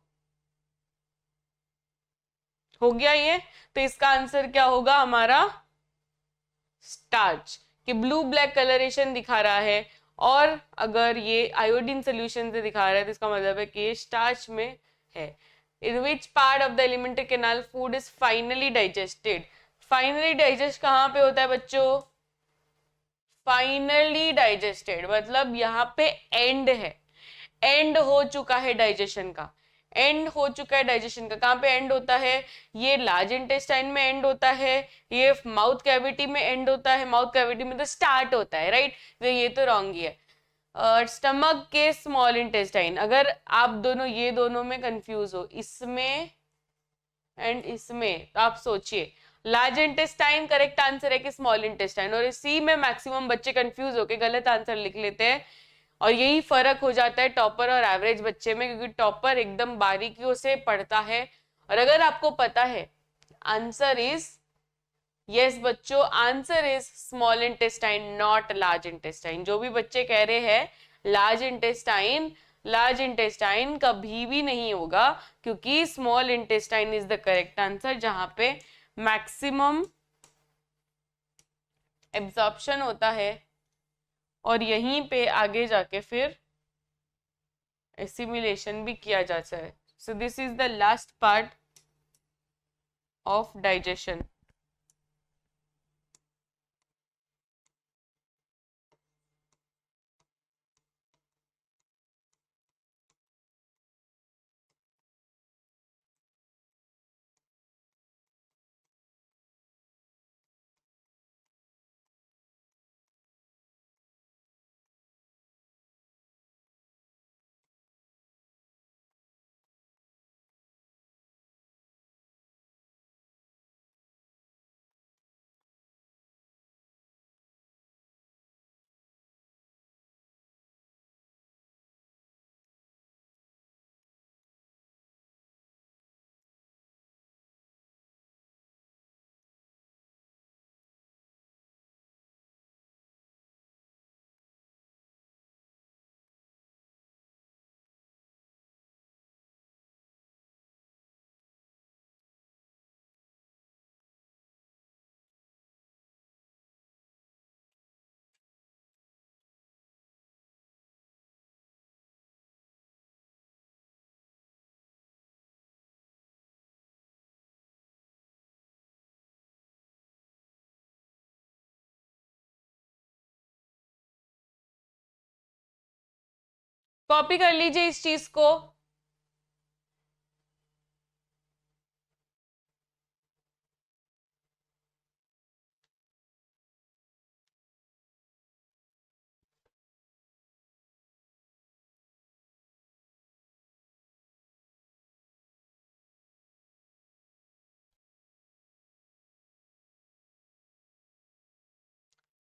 हो गया ये, तो इसका आंसर क्या होगा हमारा? स्टार्च, कि ब्लू ब्लैक कलरेशन दिखा रहा है और अगर ये आयोडीन सोल्यूशन से दिखा रहा है तो इसका मतलब है कि ये स्टार्च में है। In which part of the elementary canal food is finally digested? Finally digest कहाँ पे होता है बच्चों? फाइनली डाइजेस्टेड मतलब यहाँ पे एंड है, एंड हो चुका है डाइजेशन का, एंड हो चुका है डाइजेशन का। कहाँ पे एंड होता है? ये लार्ज इंटेस्टाइन में एंड होता है, ये माउथ कैविटी में एंड होता है, माउथ कैविटी में तो स्टार्ट होता है, राइट? तो ये तो रॉन्ग ही है। स्टमक के स्मॉल इंटेस्टाइन, अगर आप दोनों ये दोनों में कंफ्यूज हो, इसमें एंड इसमें, तो आप सोचिए लार्ज इंटेस्टाइन करेक्ट आंसर है कि स्मॉल इंटेस्टाइन, और इसी में मैक्सिमम बच्चे कंफ्यूज होके गलत आंसर लिख लेते हैं। और यही फर्क हो जाता है टॉपर और एवरेज बच्चे में, क्योंकि टॉपर एकदम बारीकियों से पढ़ता है। और अगर आपको पता है आंसर इज यस बच्चों, answer is small intestine not large intestine. जो भी बच्चे कह रहे हैं लार्ज इंटेस्टाइन, लार्ज इंटेस्टाइन कभी भी नहीं होगा, क्योंकि small intestine is the correct answer जहां पे मैक्सिमम एब्जॉर्प्शन होता है और यहीं पे आगे जाके फिर एसिमिलेशन भी किया जाता है। So this is the last part of digestion. Copy कर लीजिए इस चीज को।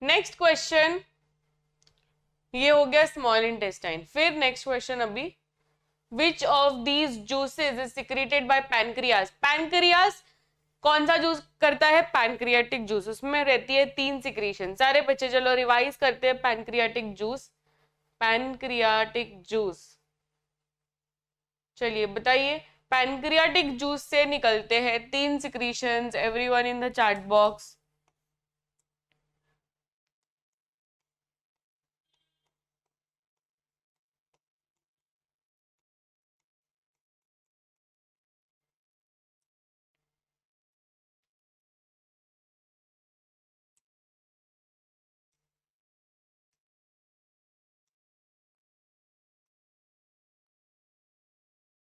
नेक्स्ट क्वेश्चन, ये हो गया स्मॉल इंटेस्टाइन। फिर नेक्स्ट क्वेश्चन अभी, which of these juices is secreted by pancreas. Pancreas कौन सा जूस करता है? Pancreatic juice. उसमें रहती है 3 सिक्रीशन। सारे बच्चे चलो रिवाइज करते हैं पैनक्रियाटिक जूस। पैनक्रियाटिक जूस, चलिए बताइए। पैनक्रियाटिक जूस से निकलते हैं 3 secretions. Everyone in the chat box.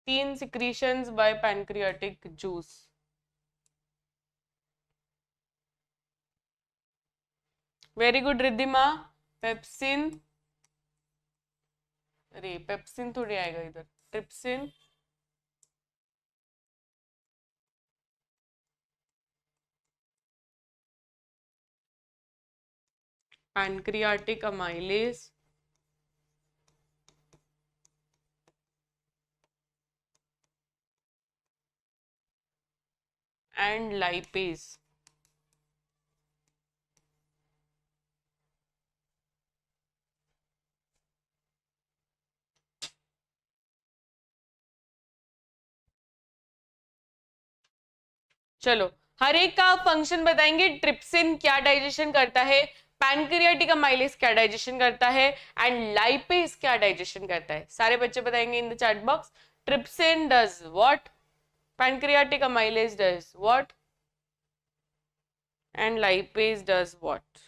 तीन secretions by pancreatic juice. Very good Riddhima. Pepsin, अरे पेप्सिन थोड़ी आएगा इधर, trypsin, pancreatic amylase and lipase. चलो हर एक का फंक्शन बताएंगे। ट्रिप्सिन क्या डाइजेशन करता है, पैनक्रियाटिक अमाइलेज क्या डाइजेशन करता है, एंड लाइपेज क्या डाइजेशन करता है। सारे बच्चे बताएंगे in the chat box. Trypsin does what, pancreatic amylase does what, and lipase does what.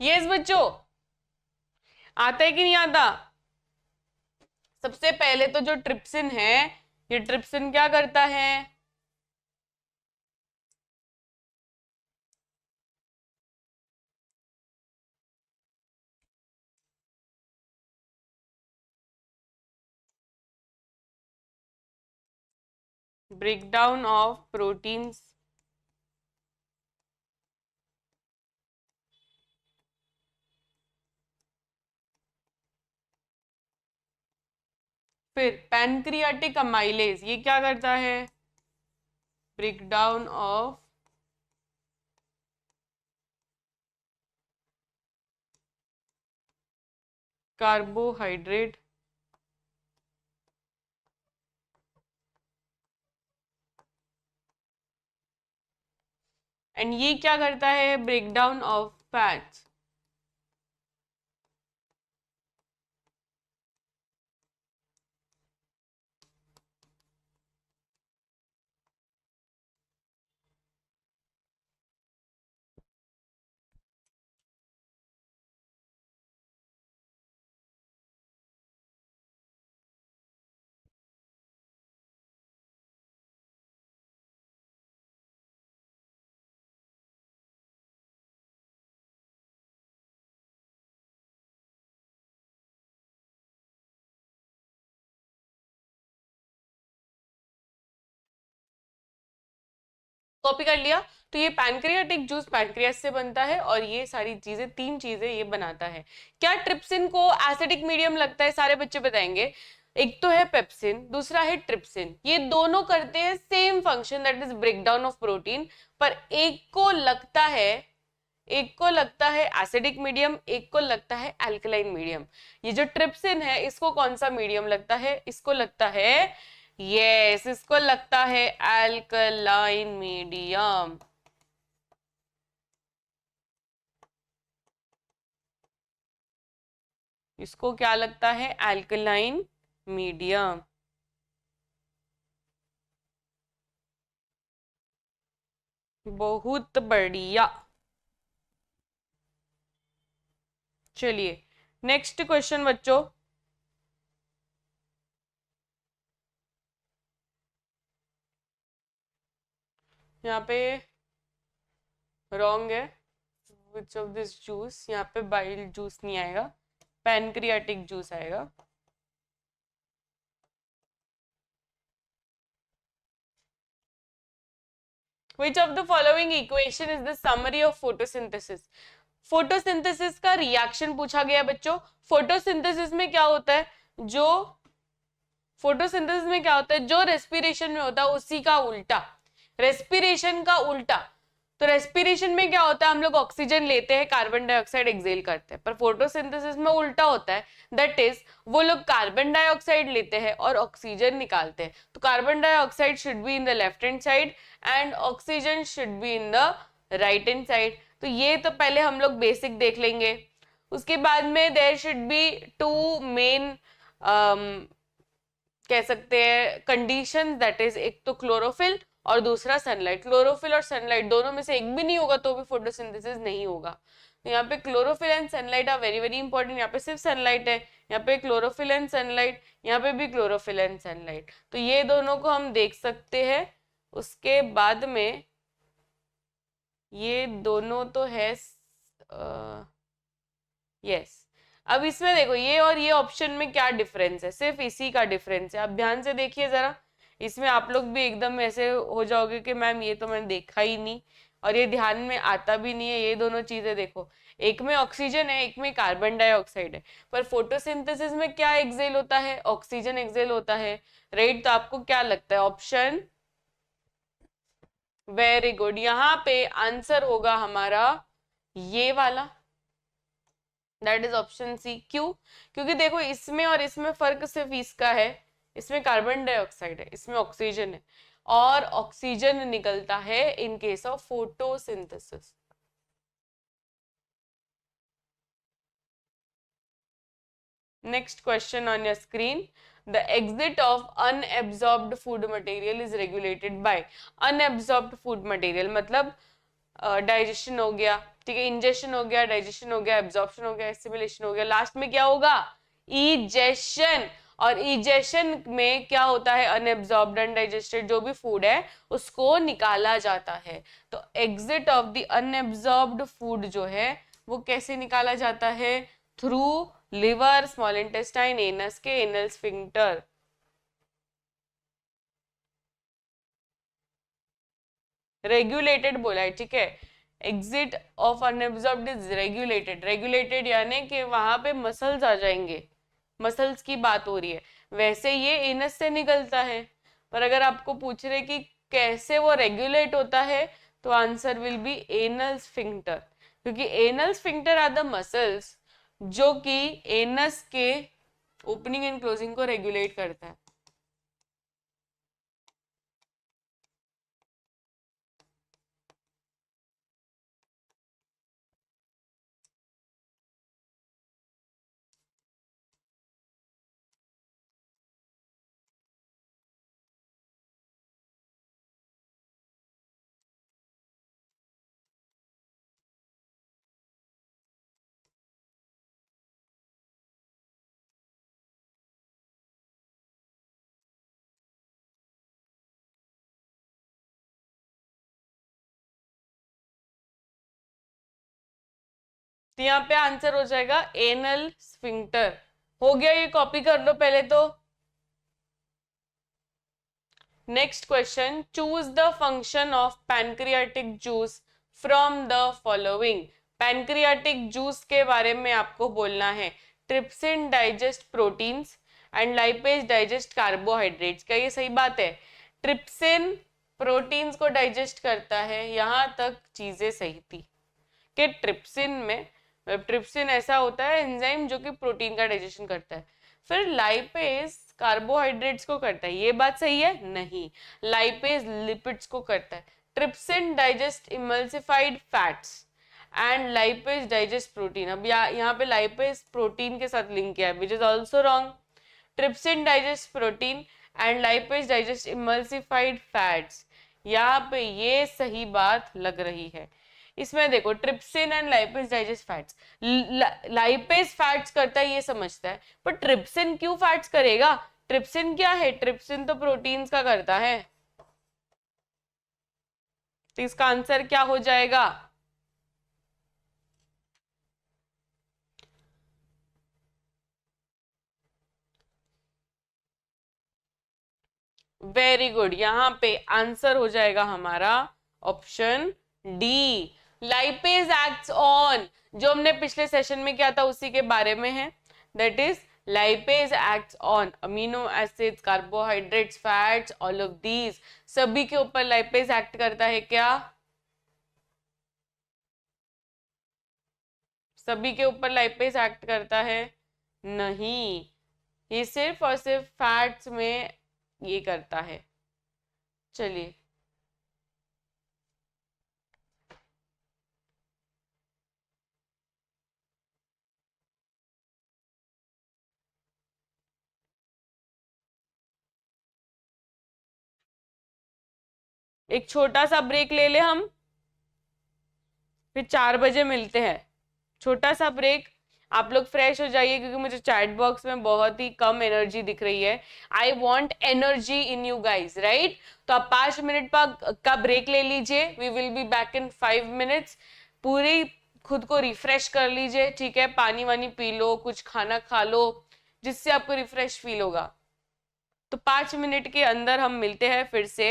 Yes बच्चों, आता है कि नहीं आता? सबसे पहले तो जो ट्रिप्सिन है, ये ट्रिप्सिन क्या करता है? ब्रेकडाउन ऑफ प्रोटीन्स, फिर पैनक्रियाटिक अमाइलेज ये क्या करता है? ब्रेकडाउन ऑफ कार्बोहाइड्रेट एंड ये क्या करता है? Breakdown of fats. कॉपी कर लिया। तो ये पैनक्रियाटिक जूस पैनक्रियास से बनता है और ये सारी चीजें, तीन चीजें ये बनाता है। क्या ट्रिप्सिन को एसिडिक मीडियम लगता है? सारे बच्चे बताएंगे। एक तो है पेप्सिन, दूसरा है ट्रिप्सिन। ये दोनों करते हैं same function, that is breakdown of protein. पर एक को लगता है एसिडिक मीडियम, एक को लगता है अल्कलाइन मीडियम। ये जो ट्रिप्सिन है इसको कौन सा मीडियम लगता है? इसको लगता है, यस, इसको लगता है अल्कलाइन मीडियम। इसको क्या लगता है? Alkaline medium. बहुत बढ़िया। चलिए नेक्स्ट क्वेश्चन बच्चों। यहाँ पे रॉन्ग है, विच ऑफ दिस जूस, यहाँ पे बाइल जूस नहीं आएगा, पैनक्रियाटिक जूस आएगा। Which of the following equation is the summary of photosynthesis? Photosynthesis का रिएक्शन पूछा गया बच्चों। फोटोसिंथेसिस में क्या होता है? जो रेस्पिरेशन में होता है उसी का उल्टा, रेस्पिरेशन का उल्टा। तो रेस्पिरेशन में क्या होता है? हम लोग ऑक्सीजन लेते हैं, कार्बन डाइऑक्साइड एक्सेल करते हैं। पर फोटोसिंथेसिस में उल्टा होता है, दैट इज वो लोग कार्बन डाइऑक्साइड लेते हैं और ऑक्सीजन निकालते हैं। तो carbon dioxide should be in the left hand side and oxygen should be in the right hand side. तो ये तो पहले हम लोग बेसिक देख लेंगे। उसके बाद में there should be two main कह सकते हैं कंडीशन, दैट इज एक तो क्लोरोफिल और दूसरा सनलाइट। क्लोरोफिल और सनलाइट दोनों में से एक भी नहीं होगा तो भी फोटोसिंथेसिस नहीं होगा। तो यहाँ पे chlorophyll and sunlight are very very important. यहाँ पे सिर्फ सनलाइट है, यहाँ पे क्लोरोफिल एंड सनलाइट, यहाँ पे भी क्लोरोफिल एंड सनलाइट। तो ये दोनों को हम देख सकते हैं। उसके बाद में ये दोनों तो है, यस। अब इसमें देखो ये और ये ऑप्शन में क्या डिफरेंस है, सिर्फ इसी का डिफरेंस है। आप ध्यान से देखिए जरा, इसमें आप लोग भी एकदम ऐसे हो जाओगे कि मैम ये तो मैंने देखा ही नहीं और ये ध्यान में आता भी नहीं है। ये दोनों चीजें देखो, एक में ऑक्सीजन है, एक में कार्बन डाइऑक्साइड है। पर फोटोसिंथेसिस में क्या एक्सेल होता है? ऑक्सीजन एक्सेल होता है, राइट? तो आपको क्या लगता है? Option, very good. यहाँ पे आंसर होगा हमारा ये वाला, दैट इज ऑप्शन सी। क्यों? क्योंकि देखो इसमें और इसमें फर्क सिर्फ इसका है, इसमें कार्बन डाइऑक्साइड है, इसमें ऑक्सीजन है, और ऑक्सीजन निकलता है in case of photosynthesis. Next question on your screen, the exit of unabsorbed food material is regulated by, unabsorbed food material मतलब डाइजेशन हो गया, ठीक है, इंजेशन हो गया, डाइजेशन हो गया, एब्जॉर्प्शन हो गया, एसिमिलेशन हो गया, लास्ट में क्या होगा? इजेशन। और इजेशन में क्या होता है? अनएब्जॉर्ब्ड अनडाइजेस्टेड जो भी फूड है उसको निकाला जाता है। तो exit of the unabsorbed food जो है वो कैसे निकाला जाता है? Through liver, small intestine, anus के एनल स्फिंक्टर। रेगुलेटेड बोला है, ठीक है। Exit of unabsorbed is regulated, regulated यानी कि वहां पे मसल्स आ जाएंगे, मसल्स की बात हो रही है। वैसे ये एनस से निकलता है, पर अगर आपको पूछ रहे कि कैसे वो रेगुलेट होता है तो answer will be anal sphincter, क्योंकि anal sphincter are the muscles जो कि एनस के ओपनिंग एंड क्लोजिंग को रेगुलेट करता है। तो यहाँ पे आंसर हो जाएगा एनल स्फिंक्टर। हो गया, ये कॉपी कर लो पहले तो। Next question, choose the function of pancreatic juice from the following. Pancreatic juice के बारे में आपको बोलना है। Trypsin digest proteins and lipase digest carbohydrates. क्या ये सही बात है? ट्रिप्सिन प्रोटीन्स को डाइजेस्ट करता है, यहां तक चीजें सही थी कि ट्रिप्सिन में, ट्रिप्सिन ऐसा होता है एंजाइम जो कि प्रोटीन का डाइजेशन करता है। फिर लाइपेज कार्बोहाइड्रेट्स को करता है, ये बात सही है? नहीं, लाइपेज लिपिड्स को करता है। Trypsin digest emulsified fats and lipase digest protein. अब यहाँ पे लाइपेज प्रोटीन के साथ लिंक किया है, which is also wrong. Trypsin digest protein and lipase digest emulsified fats, यहाँ पे ये सही बात लग रही है। इसमें देखो trypsin and lipase digest fats, lipase fats करता है ये समझता है, पर ट्रिप्सिन क्यों फैट्स करेगा? ट्रिप्सिन क्या है? ट्रिप्सिन तो प्रोटीन्स का करता है। तो इसका आंसर क्या हो जाएगा? वेरी गुड, यहां पे आंसर हो जाएगा हमारा option D, lipase acts on. जो हमने पिछले सेशन में किया था उसी के बारे में है, that is lipase acts on amino acids, carbohydrates, fats, all of these, सभी के ऊपर लाइपेज एक्ट करता है। क्या सभी के ऊपर लाइपेज एक्ट करता है? नहीं, ये सिर्फ और सिर्फ फैट्स में ये करता है। चलिए, एक छोटा सा ब्रेक ले ले हम, फिर 4 बजे मिलते हैं। छोटा सा ब्रेक, आप लोग फ्रेश हो जाइए क्योंकि मुझे चैट बॉक्स में बहुत ही कम एनर्जी दिख रही है। I want energy in you guys, right? तो आप 5 मिनट का ब्रेक ले लीजिए, we will be back in 5 minutes. पूरी खुद को रिफ्रेश कर लीजिए, ठीक है? पानी वानी पी लो, कुछ खाना खा लो, जिससे आपको रिफ्रेश फील होगा। तो 5 मिनट के अंदर हम मिलते हैं फिर से।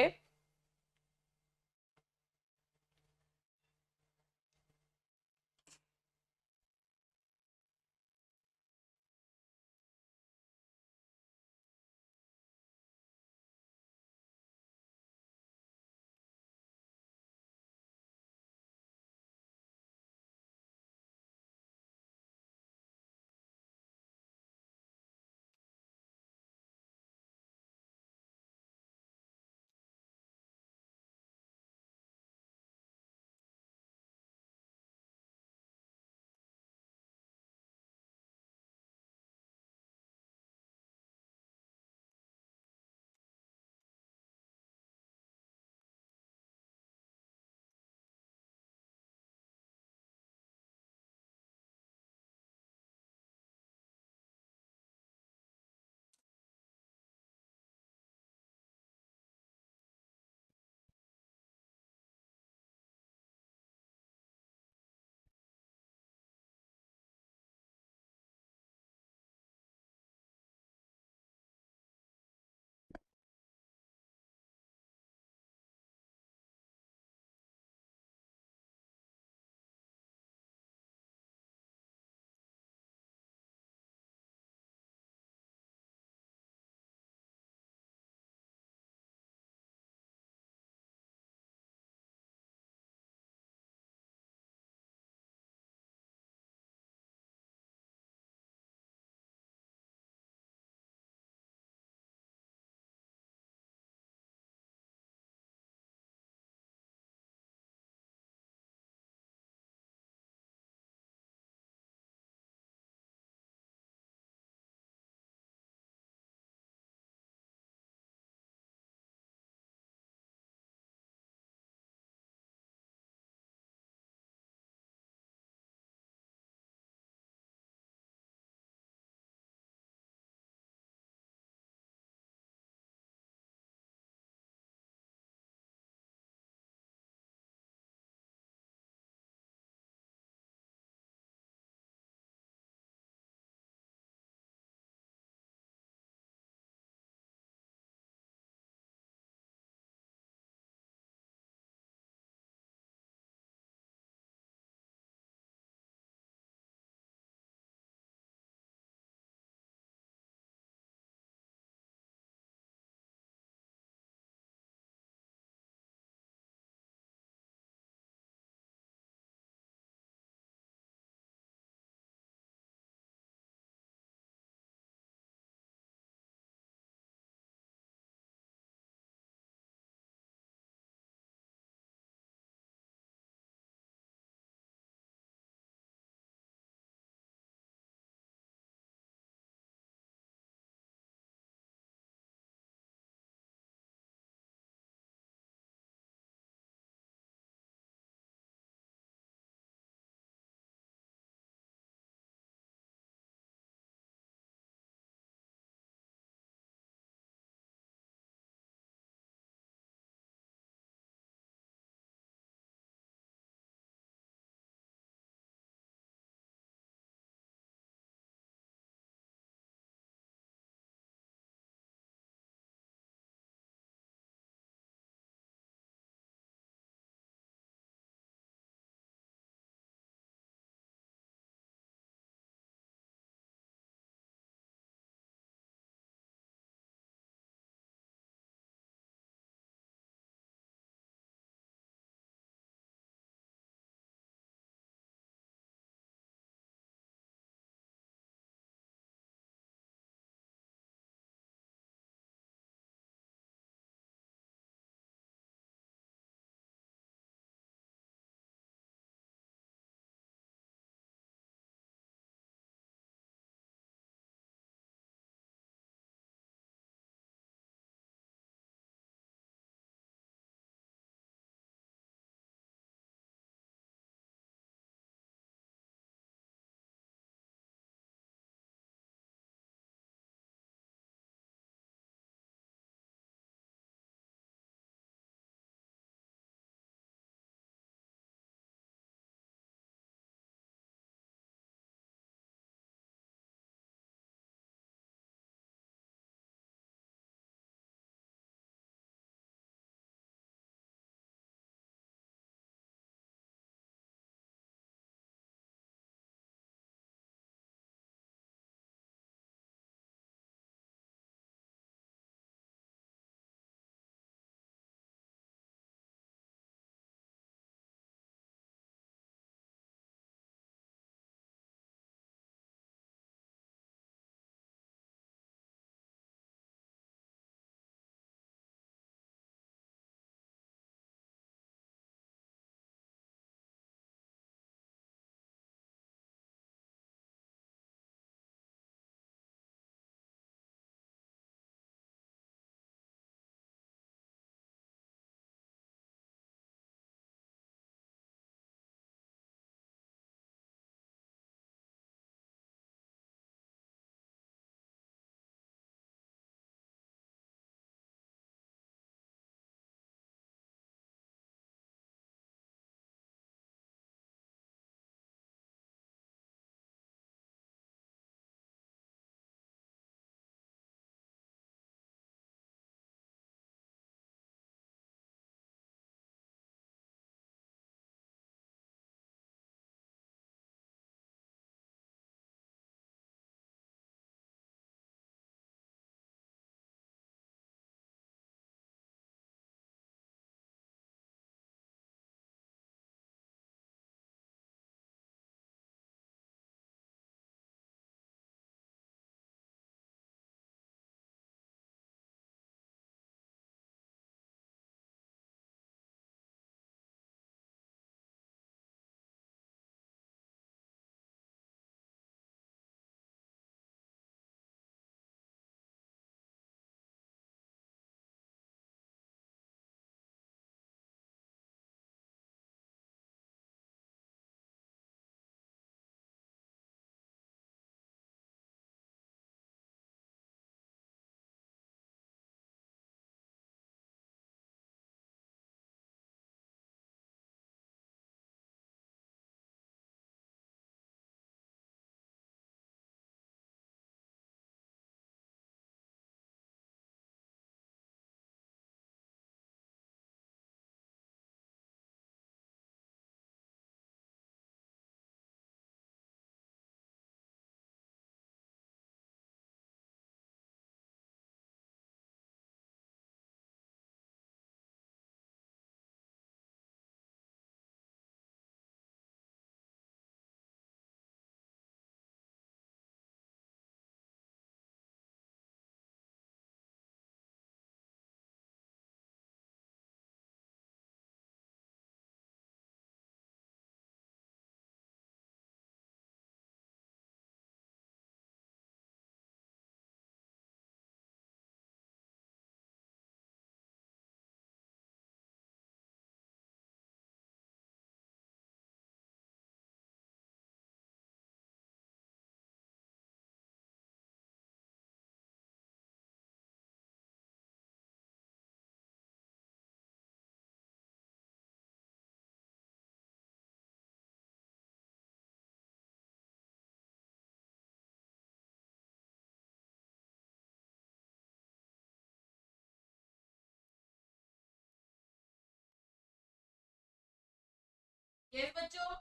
यस बच्चों,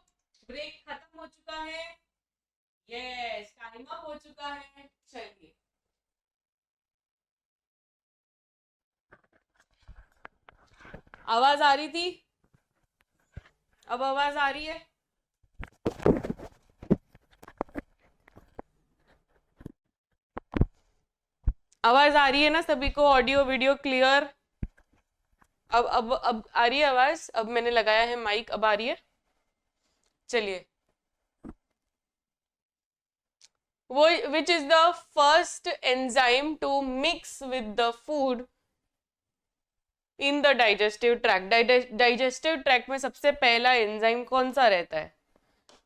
ब्रेक खत्म हो चुका है। यस, टाइम अप हो चुका है। चलिए, आवाज आ रही थी, अब आवाज आ रही है? आवाज आ रही है ना सभी को? Audio video clear? अब आ रही है आवाज? अब मैंने लगाया है माइक, अब आ रही है। चलिए, वो which is the first enzyme to mix with the food in the digestive tract? Digestive tract में सबसे पहला एंजाइम कौन सा रहता है?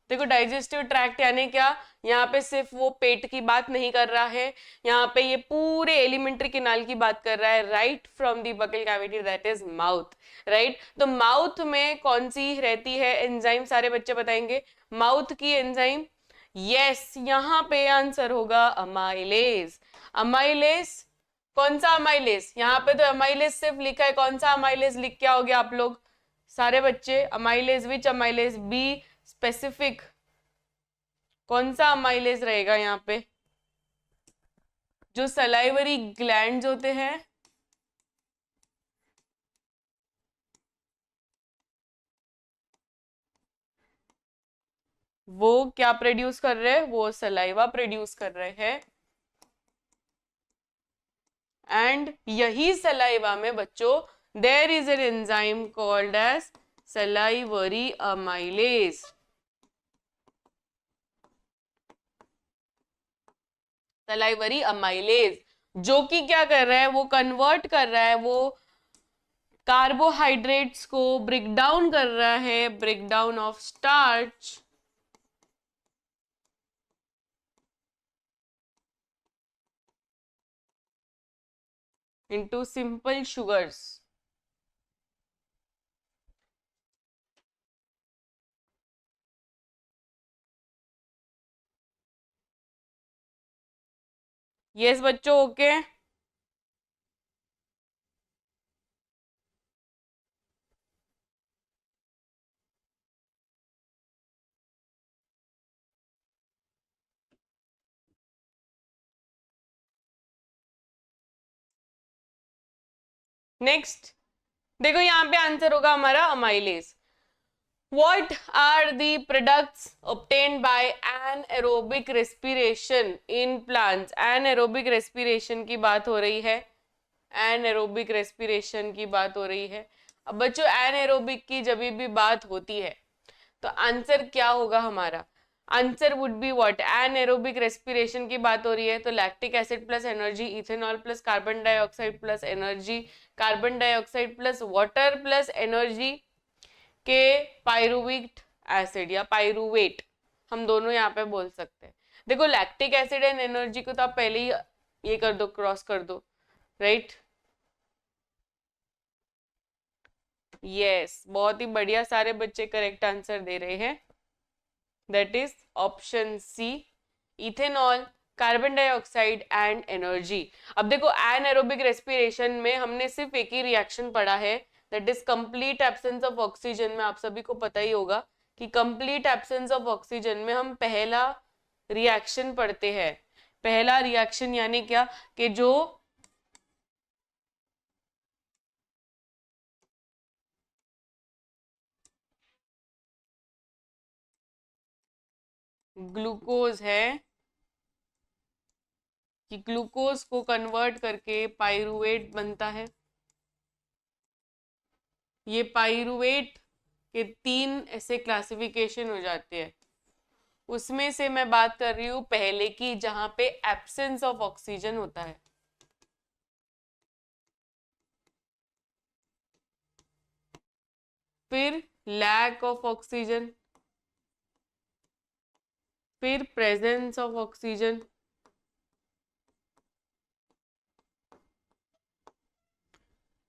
देखो, डाइजेस्टिव ट्रैक्ट यानी क्या? यहाँ पे सिर्फ वो पेट की बात नहीं कर रहा है, यहाँ पे ये पूरे एलिमेंट्री कैनाल की बात कर रहा है, right from the buccal cavity, that is mouth. Right, तो माउथ में कौन सी रहती है एंजाइम? सारे बच्चे बताएंगे माउथ की एंजाइम। यस, यहाँ पे आंसर होगा अमाइलेज। अमाइलेज, कौन सा अमाइलेज? यहाँ पे तो अमाइलेज सिर्फ लिखा है, कौन सा अमाइलेज लिख के आओगे आप लोग सारे बच्चे? Amylase, which amylase? Be specific, कौन सा अमाइलेज रहेगा यहाँ पे? जो सलाइवरी ग्लैंड्स होते हैं, वो क्या प्रोड्यूस कर रहे हैं? वो सलाइवा प्रोड्यूस कर रहे हैं। एंड यही सलाइवा में बच्चों there is an enzyme called as salivary amylase. Salivary amylase जो कि क्या कर रहा है? वो कन्वर्ट कर रहा है, वो कार्बोहाइड्रेट्स को ब्रेक डाउन कर रहा है, break down of starch into simple sugars. Yes बच्चों, ओके। नेक्स्ट देखो, यहाँ पे आंसर होगा हमारा amylase. What are the products obtained by anaerobic respiration in plants? anaerobic respiration की बात हो रही है, anaerobic respiration की बात हो रही है। अब बच्चों, anaerobic की जब भी बात होती है तो आंसर क्या होगा हमारा? Answer would be what? Anaerobic respiration की बात हो रही है तो lactic acid plus energy, ethanol plus carbon dioxide plus energy, carbon dioxide plus water plus energy के पायरुवेट एसिड या पायरुवेट, हम दोनों यहाँ पे बोल सकते हैं। देखो, लैक्टिक एसिड एंड एनर्जी को तो आप पहले ही ये कर दो, क्रॉस कर दो, राइट? यस, बहुत ही बढ़िया, सारे बच्चे करेक्ट आंसर दे रहे हैं। That is option C, ethanol, carbon dioxide and energy. अब देखो, एनएरोबिक रेस्पिरेशन में हमने सिर्फ एक ही रिएक्शन पढ़ा है, that is complete absence of oxygen में। आप सभी को पता ही होगा कि कंप्लीट एब्सेंस ऑफ ऑक्सीजन में हम पहला रिएक्शन पढ़ते हैं। पहला रिएक्शन यानी क्या? कि जो ग्लूकोज है कि ग्लूकोज को कन्वर्ट करके पायरुवेट बनता है। ये पायरुवेट के 3 ऐसे क्लासिफिकेशन हो जाते हैं, उसमें से मैं बात कर रही हूं पहले की, जहां पे एब्सेंस ऑफ ऑक्सीजन होता है। फिर लैक ऑफ ऑक्सीजन, फिर presence of oxygen.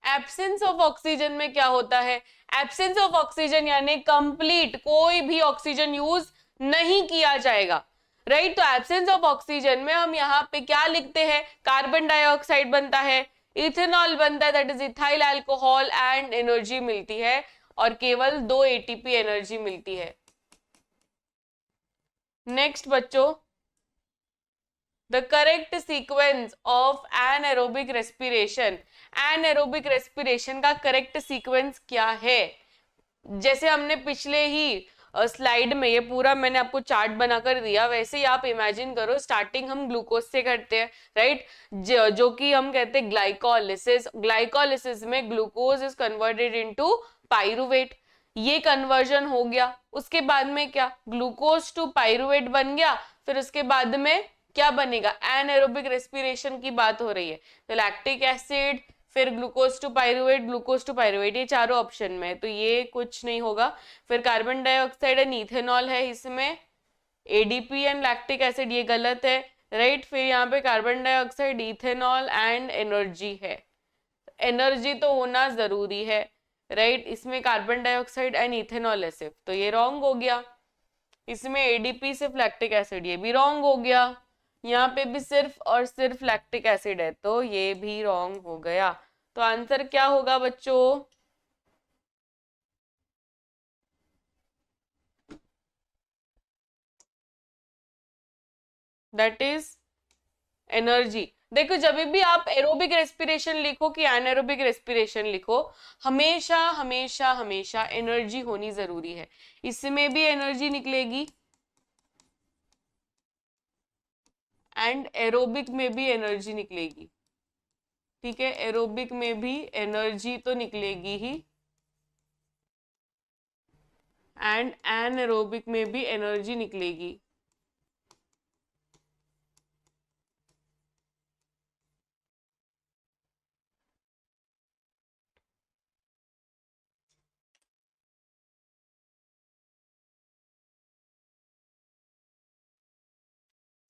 Absence of oxygen में क्या होता है? एब्सेंस ऑफ ऑक्सीजन यानी कंप्लीट कोई भी ऑक्सीजन यूज नहीं किया जाएगा, राइट? तो एब्सेंस ऑफ ऑक्सीजन में हम यहाँ पे क्या लिखते हैं? कार्बन डाइऑक्साइड बनता है, इथेनॉल बनता है, that is ethyl alcohol, and energy मिलती है। और केवल 2 एटीपी एनर्जी मिलती है। नेक्स्ट बच्चों, the correct sequence of anaerobic respiration, anaerobic respiration का करेक्ट सीक्वेंस क्या है? जैसे हमने पिछले ही स्लाइड में ये पूरा मैंने आपको चार्ट बनाकर दिया, वैसे ही आप इमेजिन करो, स्टार्टिंग हम ग्लूकोज से करते हैं, राइट, जो कि हम कहते हैं ग्लाइकोलिसिस। ग्लाइकोलिसिस में glucose is converted into pyruvate, ये कन्वर्जन हो गया। उसके बाद में क्या, ग्लूकोज टू पाइरुवेट बन गया, फिर उसके बाद में क्या बनेगा, एनाएरोबिक रेस्पिरेशन की बात हो रही है, तो लैक्टिक एसिड, फिर glucose to pyruvate, glucose to pyruvate, ये चारों ऑप्शन में, तो ये कुछ नहीं होगा। फिर कार्बन डाइऑक्साइड एंड इथेनॉल है इसमें, एडीपी एंड लैक्टिक एसिड, ये गलत है, राइट। फिर यहाँ पे carbon dioxide, ethanol and energy है, एनर्जी तो होना जरूरी है, राइट। इसमें कार्बन डाइऑक्साइड एंड इथेनॉल है सिर्फ, तो ये रॉन्ग हो गया। इसमें एडीपी सिर्फ लैक्टिक एसिड, ये भी रॉन्ग हो गया। यहाँ पे भी सिर्फ और सिर्फ लैक्टिक एसिड है, तो ये भी रॉन्ग हो गया। तो आंसर क्या होगा बच्चों, दैट इज एनर्जी। देखो जब भी आप एरोबिक रेस्पिरेशन लिखो कि एनाएरोबिक रेस्पिरेशन लिखो, हमेशा हमेशा हमेशा एनर्जी होनी जरूरी है। इसमें भी एनर्जी निकलेगी एंड एरोबिक में भी एनर्जी निकलेगी, ठीक है, एरोबिक में भी एनर्जी तो निकलेगी ही एंड एनाएरोबिक में भी एनर्जी निकलेगी।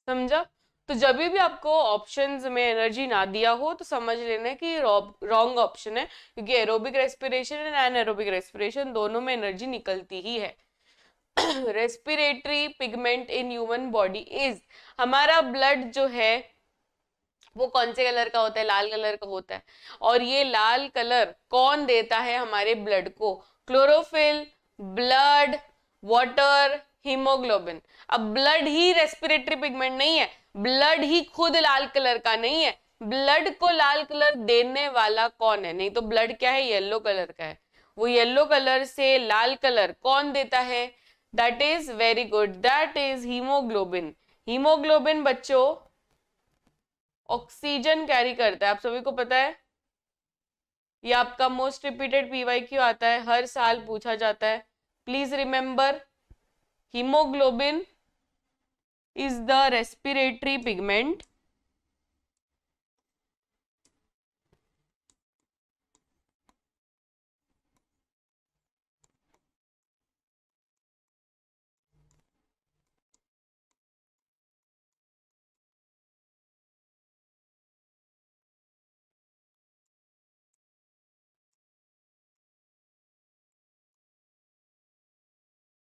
समझा? तो जब भी आपको ऑप्शंस में एनर्जी ना दिया हो तो समझ लेना कि रॉन्ग ऑप्शन है, क्योंकि एरोबिक रेस्पिरेशन एंड एनाएरोबिक रेस्पिरेशन दोनों में एनर्जी निकलती ही है। Respiratory pigment in human body is, हमारा ब्लड जो है वो कौन से कलर का होता है, लाल कलर का होता है। और ये लाल कलर कौन देता है हमारे ब्लड को, क्लोरोफिल, ब्लड, वाटर, हीमोग्लोबिन। अब ब्लड ही रेस्पिरेटरी पिगमेंट नहीं है, ब्लड ही खुद लाल कलर का नहीं है, ब्लड को लाल कलर देने वाला कौन है, नहीं तो ब्लड क्या है, येलो कलर का है, वो येलो कलर से लाल कलर कौन देता है, that is very good, that is haemoglobin. Haemoglobin बच्चों ऑक्सीजन कैरी करता है, आप सभी को पता है, ये आपका मोस्ट रिपीटेड पीवाईक्यू आता है, हर साल पूछा जाता है, please remember, haemoglobin is the respiratory pigment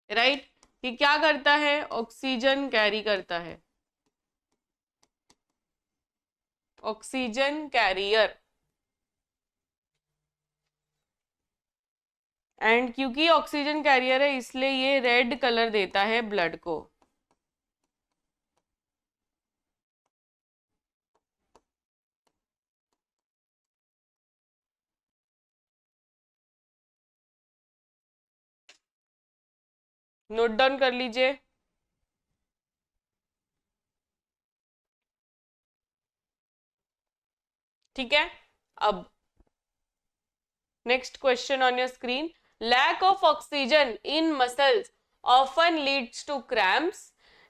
right, ये क्या करता है, ऑक्सीजन कैरी करता है, ऑक्सीजन कैरियर। एंड क्योंकि ऑक्सीजन कैरियर है इसलिए ये रेड कलर देता है ब्लड को। नोट डाउन कर लीजिए। ठीक है, अब next question on your screen, lack of oxygen in muscles often leads to cramps.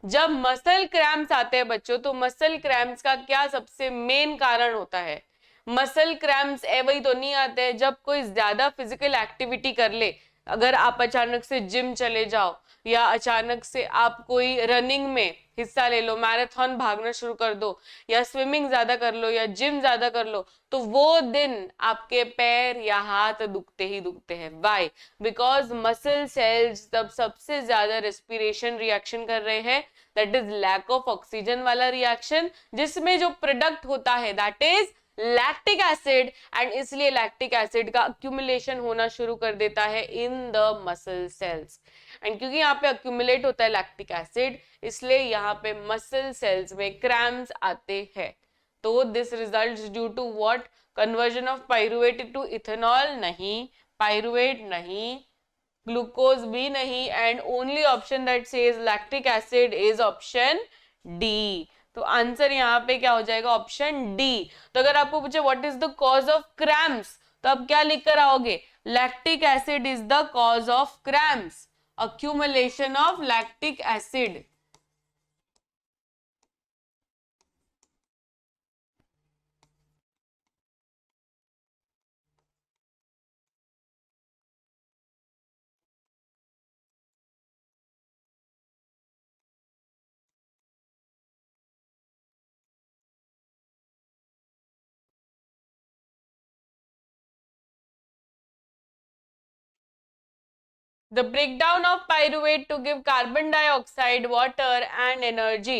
जब मसल क्रैम्प्स आते हैं बच्चों, तो मसल क्रैम्प्स का क्या सबसे मेन कारण होता है, मसल क्रैम्प्स वही तो नहीं आते हैं जब कोई ज्यादा फिजिकल एक्टिविटी कर ले, अगर आप अचानक से जिम चले जाओ या अचानक से आप कोई रनिंग में हिस्सा ले लो, मैराथन भागना शुरू कर दो या स्विमिंग ज्यादा कर लो या जिम ज्यादा कर लो, तो वो दिन आपके पैर या हाथ दुखते ही दुखते हैं। व्हाई? बिकॉज मसल सेल्स तब सबसे ज्यादा रेस्पिरेशन रिएक्शन कर रहे हैं, that is lack of oxygen वाला रिएक्शन, जिसमें जो प्रोडक्ट होता है that is lactic acid, and इसलिए लैक्टिक एसिड का अक्यूमुलेशन होना शुरू कर देता है in the muscle cells. And क्योंकि यहाँ पे अक्यूमुलेट होता है लैक्टिक एसिड, इसलिए यहाँ पे मसल सेल्स में क्रैम्प्स आते हैं। तो this results due to what? Conversion of pyruvate to ethanol नहीं, पाइरुवेट नहीं, ग्लूकोज भी नहीं, and only option that says lactic acid is option D. तो आंसर यहाँ पे क्या हो जाएगा? Option D. तो अगर आपको पूछे what is the cause of cramps, तो आप क्या लिख कर आओगे? Lactic acid is the cause of cramps, accumulation of lactic acid। The breakdown of pyruvate to give carbon dioxide, water and energy।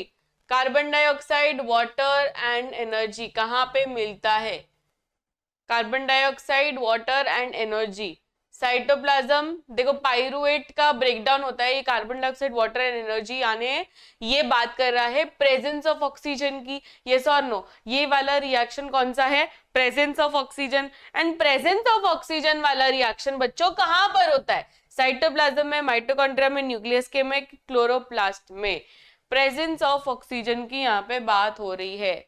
Carbon dioxide, water and energy कहाँ पे मिलता है? Carbon dioxide, water and energy cytoplasm. देखो pyruvate का breakdown होता है, ये carbon dioxide, water and energy यानी ये बात कर रहा है प्रेजेंस ऑफ ऑक्सीजन की। यस और नो? ये वाला रिएक्शन कौन सा है? Presence of oxygen. And presence of oxygen वाला रिएक्शन बच्चों कहां पर होता है? साइटोप्लाज्म में, माइटोकॉन्ड्रिया में, न्यूक्लियस के में, क्लोरोप्लास्ट में। प्रेजेंस ऑफ ऑक्सीजन की यहाँ पे बात हो रही है।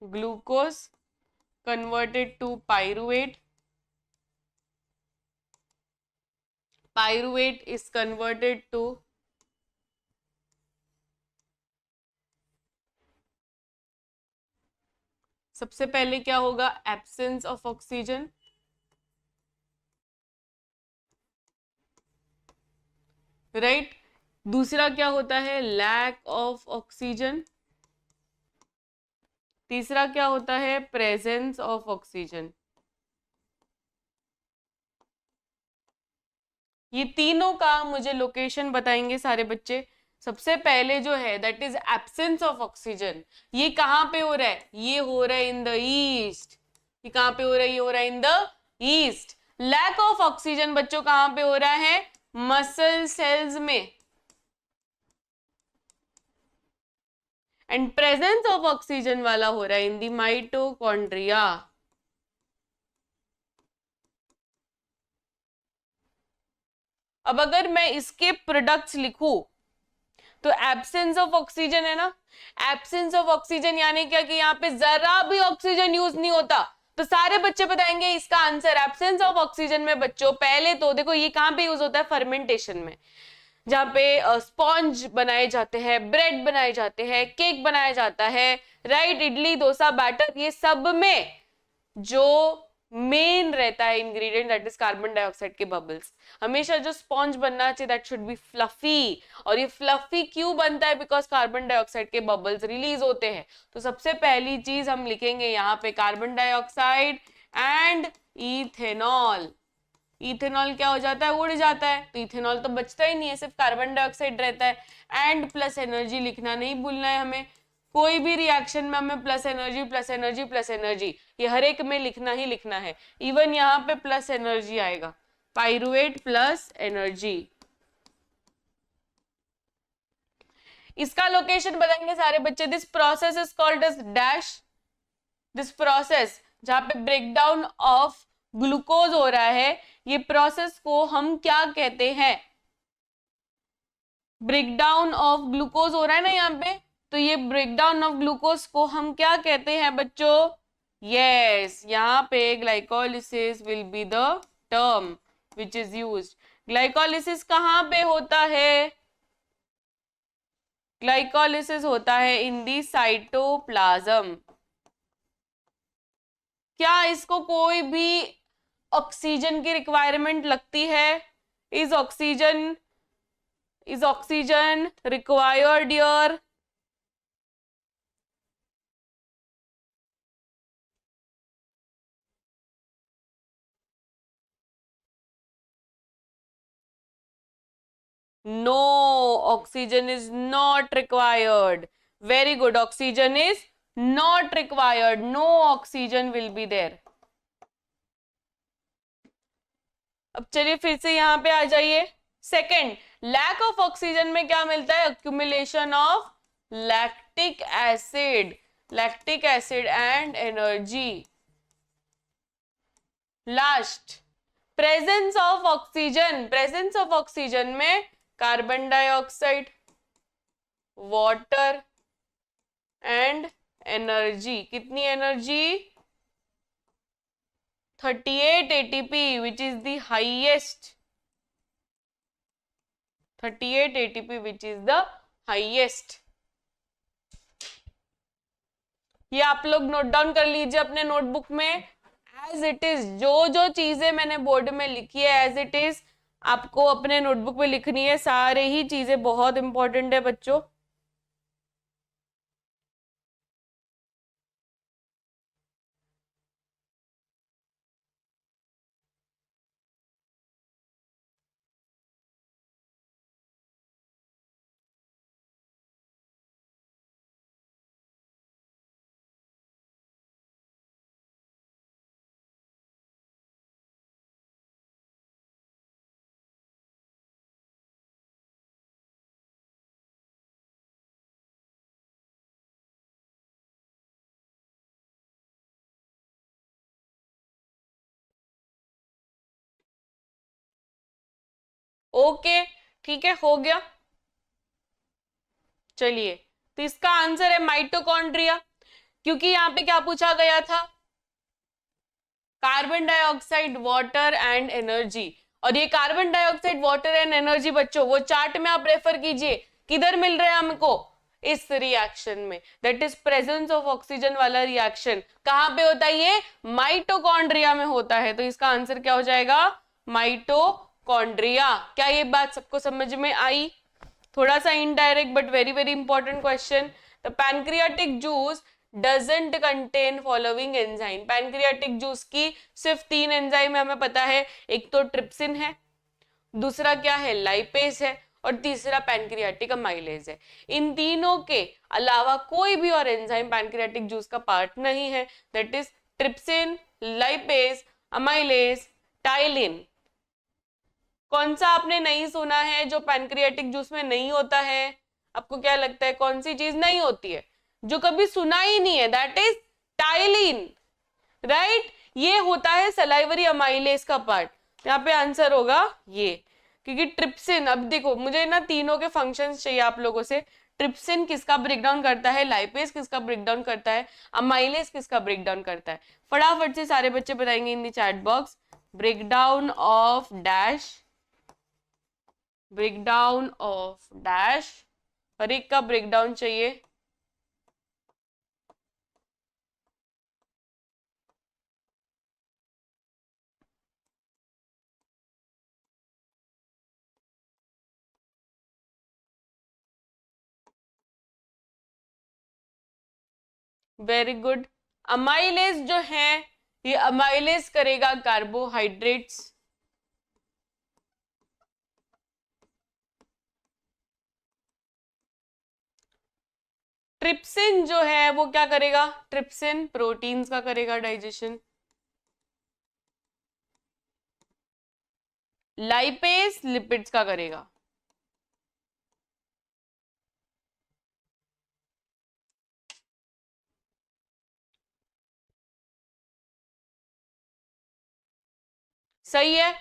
Glucose converted to pyruvate, pyruvate is converted to सबसे पहले क्या होगा? Absence of oxygen, right. दूसरा क्या होता है? Lack of oxygen. तीसरा क्या होता है? Presence of oxygen. ये तीनों का मुझे लोकेशन बताएंगे सारे बच्चे। सबसे पहले जो है that is absence of oxygen. ये कहां पे हो रहा है? ये हो रहा है इन द ईस्ट। ये कहां पे हो रहा है? ये हो रहा है in the yeast. Lack of oxygen बच्चों कहां पे हो रहा है? मसल सेल्स में। एंड प्रेजेंस ऑफ ऑक्सीजन वाला हो रहा है इन द माइटोकॉन्ड्रिया। अब अगर मैं इसके प्रोडक्ट्स लिखूं तो एब्सेंस ऑफ ऑक्सीजन है ना, एब्सेंस ऑफ ऑक्सीजन यानी क्या कि यहाँ पे जरा भी ऑक्सीजन यूज नहीं होता। तो सारे बच्चे बताएंगे इसका आंसर एब्सेंस ऑफ ऑक्सीजन में। बच्चों पहले तो देखो ये कहां पे यूज होता है? फर्मेंटेशन में, जहां पे स्पॉन्ज बनाए जाते हैं, ब्रेड बनाए जाते हैं, केक बनाया जाता है, राइट, इडली डोसा बैटर, ये सब में जो मेन रहता है ingredient that is carbon dioxide के बबल्स। हमेशा जो स्पॉन्ज बनना चाहिए दैट शुड बी फ्लफी, और ये फ्लफी क्यों बनता है? बिकॉज कार्बन डाइऑक्साइड के बबल्स रिलीज होते हैं। तो सबसे पहली चीज हम लिखेंगे यहाँ पे carbon dioxide and ethanol. Ethanol क्या हो जाता है? उड़ जाता है। तो इथेनॉल तो बचता ही नहीं है, सिर्फ कार्बन डाइऑक्साइड रहता है। एंड प्लस एनर्जी लिखना नहीं भूलना है हमें। कोई भी रिएक्शन में हमें plus energy, plus energy, plus energy, ये हर एक में लिखना ही लिखना है। इवन यहाँ पे प्लस एनर्जी आएगा, पाइरुवेट प्लस एनर्जी। इसका लोकेशन बताएंगे सारे बच्चे। This process is called as dash. This process जहां पे ब्रेकडाउन ऑफ ग्लूकोज हो रहा है, ये प्रोसेस को हम क्या कहते हैं? ब्रेकडाउन ऑफ ग्लूकोज हो रहा है ना यहाँ पे, तो ये ब्रेकडाउन ऑफ ग्लूकोज को हम क्या कहते हैं बच्चों? यस, यहाँ पे glycolysis will be the term which is used. Glycolysis कहाँ पे होता है? ग्लाइकोलिसिस होता है इन दी साइटोप्लाज्म। क्या इसको कोई भी ऑक्सीजन की रिक्वायरमेंट लगती है? Is oxygen required your? No, oxygen is not required. Very good, oxygen is not required. No oxygen will be there. अब चलिए फिर से यहां पे आ जाइए. सेकंड, लैक ऑफ ऑक्सीजन में क्या मिलता है? Accumulation of lactic acid. Lactic acid and energy. Last, presence of oxygen. Presence of oxygen में carbon dioxide, water and energy. कितनी energy? 38 ATP, which is the highest. 38 ATP, which is the highest. ये आप लोग note down कर लीजिए अपने notebook में as it is. जो जो चीजें मैंने बोर्ड में लिखी है एज इट इज आपको अपने नोटबुक में लिखनी है. सारे ही चीजें बहुत इंपॉर्टेंट है बच्चों. ओके, ठीक है, हो गया. चलिए, तो इसका आंसर है माइटोकॉन्ड्रिया. क्योंकि यहाँ पे क्या पूछा गया था? Carbon dioxide, water and energy. और ये carbon dioxide, water and energy बच्चों वो चार्ट में आप रेफर कीजिए. किधर मिल रहे हैं हमको? इस रिएक्शन में. That is presence of oxygen वाला रिएक्शन. कहां पे होता है ये? माइटोकॉन्ड्रिया में होता है. तो इसका आंसर क्या हो जाएगा? माइटोकॉन्ड्रिया. क्या ये बात सबको समझ में आई? थोड़ा सा indirect but very very important question. The pancreatic juice doesn't contain following enzyme. Pancreatic juice की सिर्फ 3 एंजाइम हमें पता है. एक तो ट्रिप्सिन है, दूसरा क्या है? लाइपेज है, और तीसरा पैनक्रियाटिक अमाइलेज है. इन तीनों के अलावा कोई भी और एंजाइम पैनक्रियाटिक जूस का पार्ट नहीं है. That is trypsin, lipase, amylase, ptyalin. कौन सा आपने नहीं सुना है जो पैनक्रियाटिक जूस में नहीं होता है? आपको क्या लगता है कौन सी चीज नहीं होती है जो कभी सुना ही नहीं है? That is ptyalin. राइट, ये होता है सलाइवरी अमाइलेज का पार्ट. यहाँ पे आंसर होगा ये. क्योंकि ट्रिप्सिन, अब देखो मुझे ना तीनों के फंक्शंस चाहिए आप लोगों से. ट्रिप्सिन किसका ब्रेकडाउन करता है? लाइपेज किसका ब्रेकडाउन करता है? अमाइलेज किसका ब्रेकडाउन करता है? फटाफट से सारे बच्चे बताएंगे in the chat box. Breakdown of dash, breakdown of dash. हर एक का ब्रेकडाउन चाहिए. Very good. अमाइलेज जो है ये अमाइलेज करेगा कार्बोहाइड्रेट्स. ट्रिप्सिन जो है वो क्या करेगा? ट्रिप्सिन प्रोटीन्स का करेगा डाइजेशन. लाइपेज लिपिड्स का करेगा. सही है.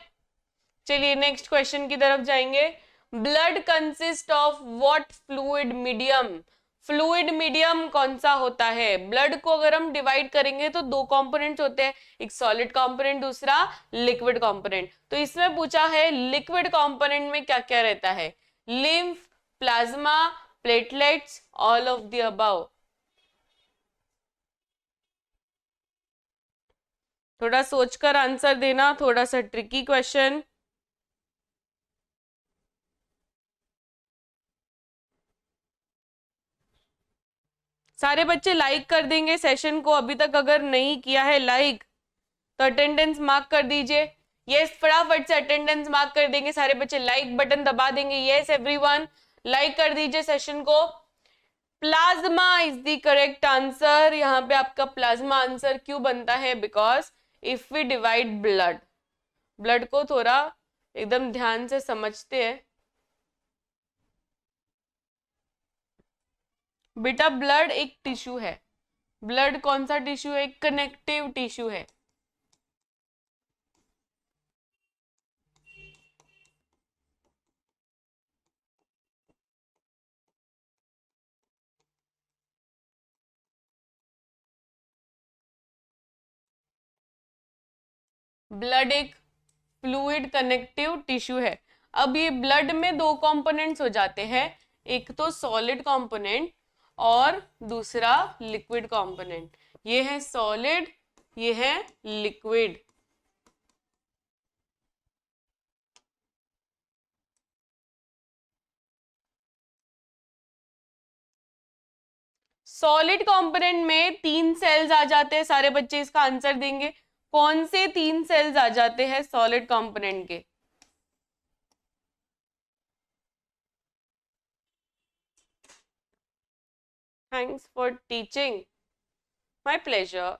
चलिए नेक्स्ट क्वेश्चन की तरफ जाएंगे. Blood consist of what fluid medium? Fluid medium कौन सा होता है? ब्लड को अगर हम डिवाइड करेंगे तो 2 कंपोनेंट्स होते हैं, एक सॉलिड कंपोनेंट, दूसरा लिक्विड कंपोनेंट. तो इसमें पूछा है लिक्विड कंपोनेंट में क्या क्या रहता है? Lymph, plasma, platelets, all of the above. थोड़ा सोचकर आंसर देना, थोड़ा सा ट्रिकी क्वेश्चन. सारे बच्चे लाइक कर देंगे सेशन को. अभी तक अगर नहीं किया है लाइक तो अटेंडेंस मार्क कर दीजिए. यस, फटाफट से अटेंडेंस मार्क कर देंगे सारे बच्चे, लाइक बटन दबा देंगे। यस एवरीवन, लाइक कर दीजिए सेशन को। Plasma is the correct answer. यहाँ पे आपका प्लाज्मा आंसर क्यों बनता है? Because if we divide blood, blood को थोड़ा एकदम ध्यान से समझते हैं बेटा। ब्लड एक टिश्यू है। ब्लड कौन सा टिश्यू है? कनेक्टिव टिश्यू है। ब्लड एक फ्लूइड कनेक्टिव टिश्यू है। अब ये ब्लड में दो कंपोनेंट्स हो जाते हैं, एक तो सॉलिड कंपोनेंट और दूसरा लिक्विड कंपोनेंट। ये है सॉलिड, ये है लिक्विड। सॉलिड कंपोनेंट में 3 सेल्स आ जाते हैं। सारे बच्चे इसका आंसर देंगे। कौन से 3 सेल्स आ जाते हैं सॉलिड कंपोनेंट के? Thanks for teaching, my pleasure.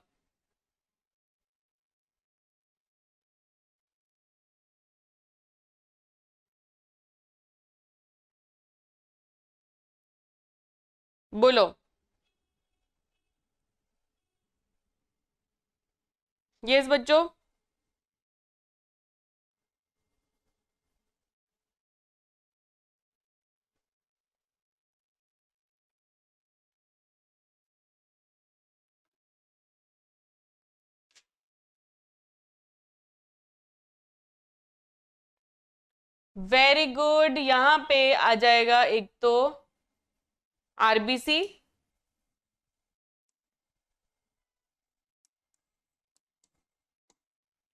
बोलो। यस बच्चों, वेरी गुड। यहां पे आ जाएगा एक तो आरबीसी,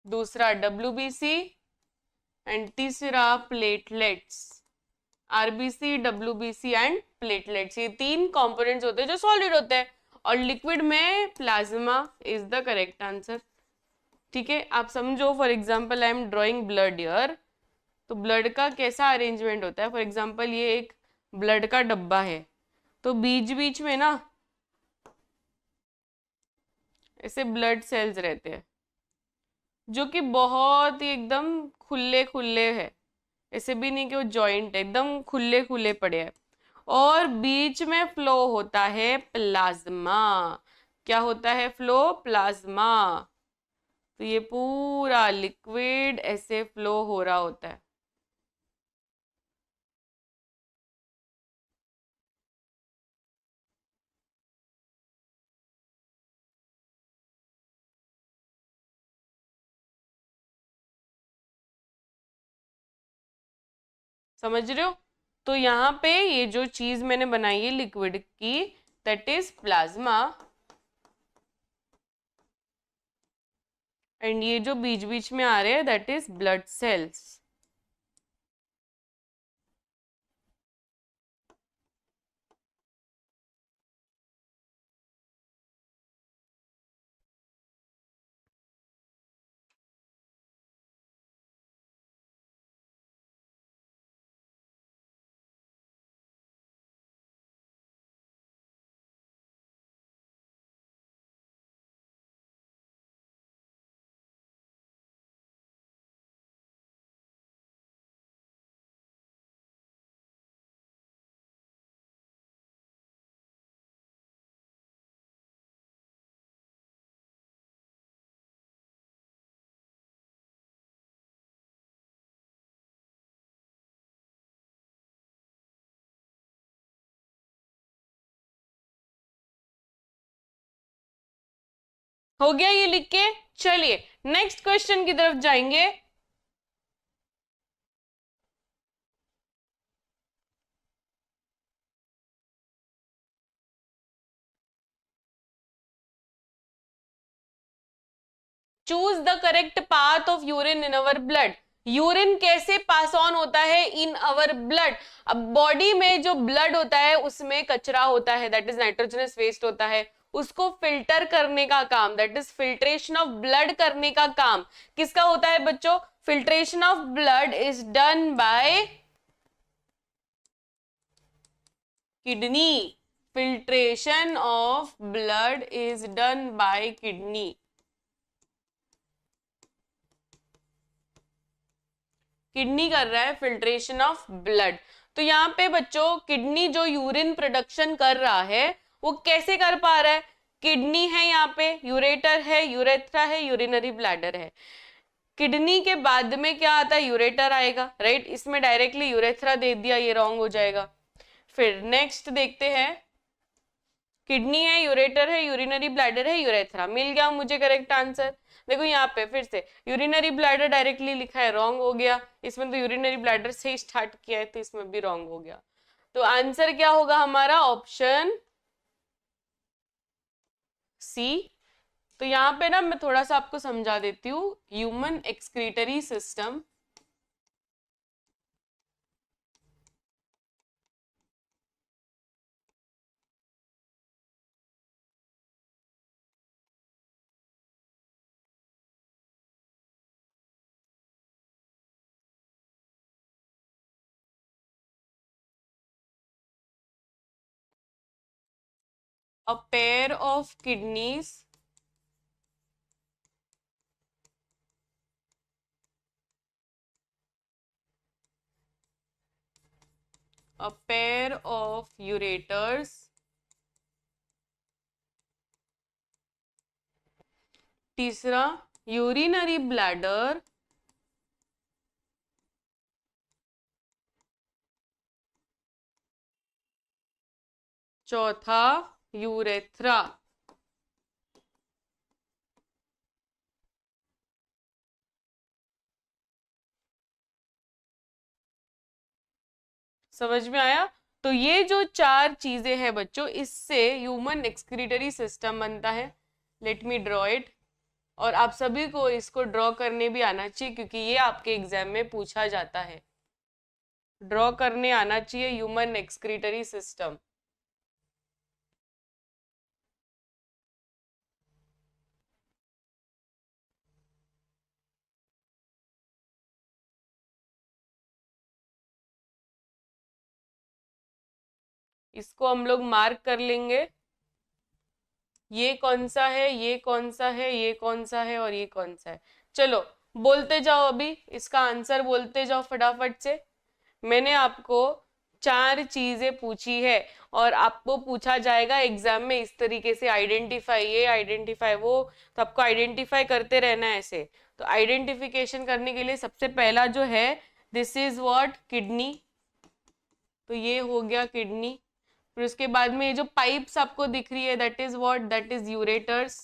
दूसरा डब्ल्यूबीसी एंड तीसरा platelets. RBC, WBC and platelets, ये 3 कंपोनेंट्स होते हैं जो सॉलिड होते हैं। और लिक्विड में plasma is the correct answer. ठीक है, आप समझो। For example I am drawing blood here, तो ब्लड का कैसा अरेंजमेंट होता है? फॉर एग्जाम्पल ये एक ब्लड का डब्बा है, तो बीच बीच में ना ऐसे ब्लड सेल्स रहते हैं जो कि बहुत ही एकदम खुले खुले है। ऐसे भी नहीं कि वो जॉइंट है, एकदम खुले खुले पड़े हैं। और बीच में फ्लो होता है प्लाज्मा। क्या होता है फ्लो? प्लाज्मा। तो ये पूरा लिक्विड ऐसे फ्लो हो रहा होता है। समझ रहे हो? तो यहाँ पे ये जो चीज मैंने बनाई है लिक्विड की, दैट इज प्लाज्मा। एंड ये जो बीच बीच में आ रहे हैं दैट इज ब्लड सेल्स। हो गया ये लिख के? चलिए नेक्स्ट क्वेश्चन की तरफ जाएंगे। Choose the correct path of urine in our blood. Urine कैसे पास ऑन होता है इन अवर ब्लड? अब बॉडी में जो ब्लड होता है उसमें कचरा होता है, दैट इज नाइट्रोजनस वेस्ट होता है। उसको फिल्टर करने का काम, that is filtration of blood करने का काम किसका होता है बच्चों? filtration of blood is done by kidney. Filtration of blood is done by kidney. Kidney कर रहा है फिल्ट्रेशन ऑफ ब्लड। तो यहाँ पे बच्चों किडनी जो यूरिन प्रोडक्शन कर रहा है वो कैसे कर पा रहा है? किडनी है, यहाँ पे यूरेटर है, यूरेथ्रा है, यूरिनरी ब्लैडर है। किडनी के बाद में क्या आता है? यूरेटर आएगा, राइट। इसमें डायरेक्टली यूरेथ्रा दे दिया, ये रॉन्ग हो जाएगा। फिर नेक्स्ट देखते हैं, किडनी है, यूरेटर है, यूरिनरी ब्लैडर है, यूरेथ्रा, मिल गया मुझे करेक्ट आंसर। देखो यहाँ पे फिर से यूरिनरी ब्लैडर डायरेक्टली लिखा है, रॉन्ग हो गया। इसमें तो यूरिनरी ब्लैडर से ही स्टार्ट किया है, तो इसमें भी रॉन्ग हो गया। तो आंसर क्या होगा हमारा? Option C. तो यहाँ पे ना मैं थोड़ा सा आपको समझा देती हूँ। Human excretory system a pair of kidneys a pair of ureters तीसरा यूरिनरी ब्लैडर चौथा यूरेथ्रा। समझ में आया? तो ये जो चार चीजें हैं बच्चों, इससे ह्यूमन एक्सक्रीटरी सिस्टम बनता है। Let me draw it. और आप सभी को इसको ड्रॉ करने भी आना चाहिए, क्योंकि ये आपके एग्जाम में पूछा जाता है। ड्रॉ करने आना चाहिए ह्यूमन एक्सक्रीटरी सिस्टम। इसको हम लोग मार्क कर लेंगे। ये कौन सा है, ये कौन सा है, ये कौन सा है और ये कौन सा है। चलो बोलते जाओ, अभी इसका आंसर बोलते जाओ फटाफट से। मैंने आपको चार चीजें पूछी है और आपको पूछा जाएगा एग्जाम में इस तरीके से, आइडेंटिफाई ये, आइडेंटिफाई वो। तो आपको आइडेंटिफाई करते रहना है ऐसे। तो आइडेंटिफिकेशन करने के लिए सबसे पहला जो है, दिस इज व्हाट? किडनी। तो ये हो गया किडनी। फिर उसके बाद में ये जो पाइप्स आपको दिख रही है, that is what? That is ureters.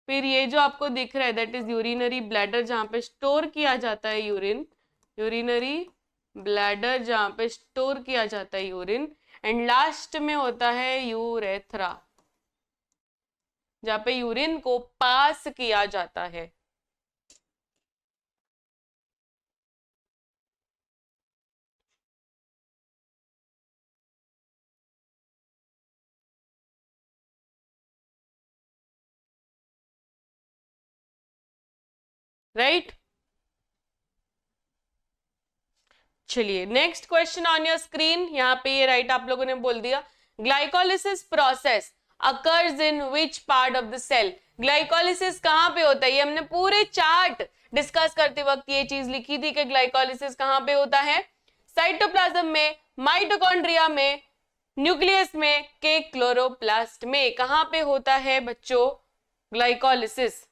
फिर ये जो आपको दिख रहा है, दैट इज यूरिनरी ब्लैडर, जहां पे स्टोर किया जाता है यूरिन। यूरिनरी ब्लैडर जहां पे स्टोर किया जाता है यूरिन। एंड लास्ट में होता है यूरेथ्रा, जहां पे यूरिन को पास किया जाता है। राइट? चलिए next question on your screen. यहाँ पे ये राइट आप लोगों ने बोल दिया। Glycolysis process occurs in which part of the cell? Glycolysis कहाँ पे होता है? ये हमने पूरे चार्ट डिस्कस करते वक्त ये चीज लिखी थी कि ग्लाइकोलिसिस कहाँ पे होता है? साइटोप्लाज्म में, माइटोकॉन्ड्रिया में, न्यूक्लियस में, के क्लोरोप्लास्ट में। कहाँ पे होता है बच्चों ग्लाइकोलिसिस?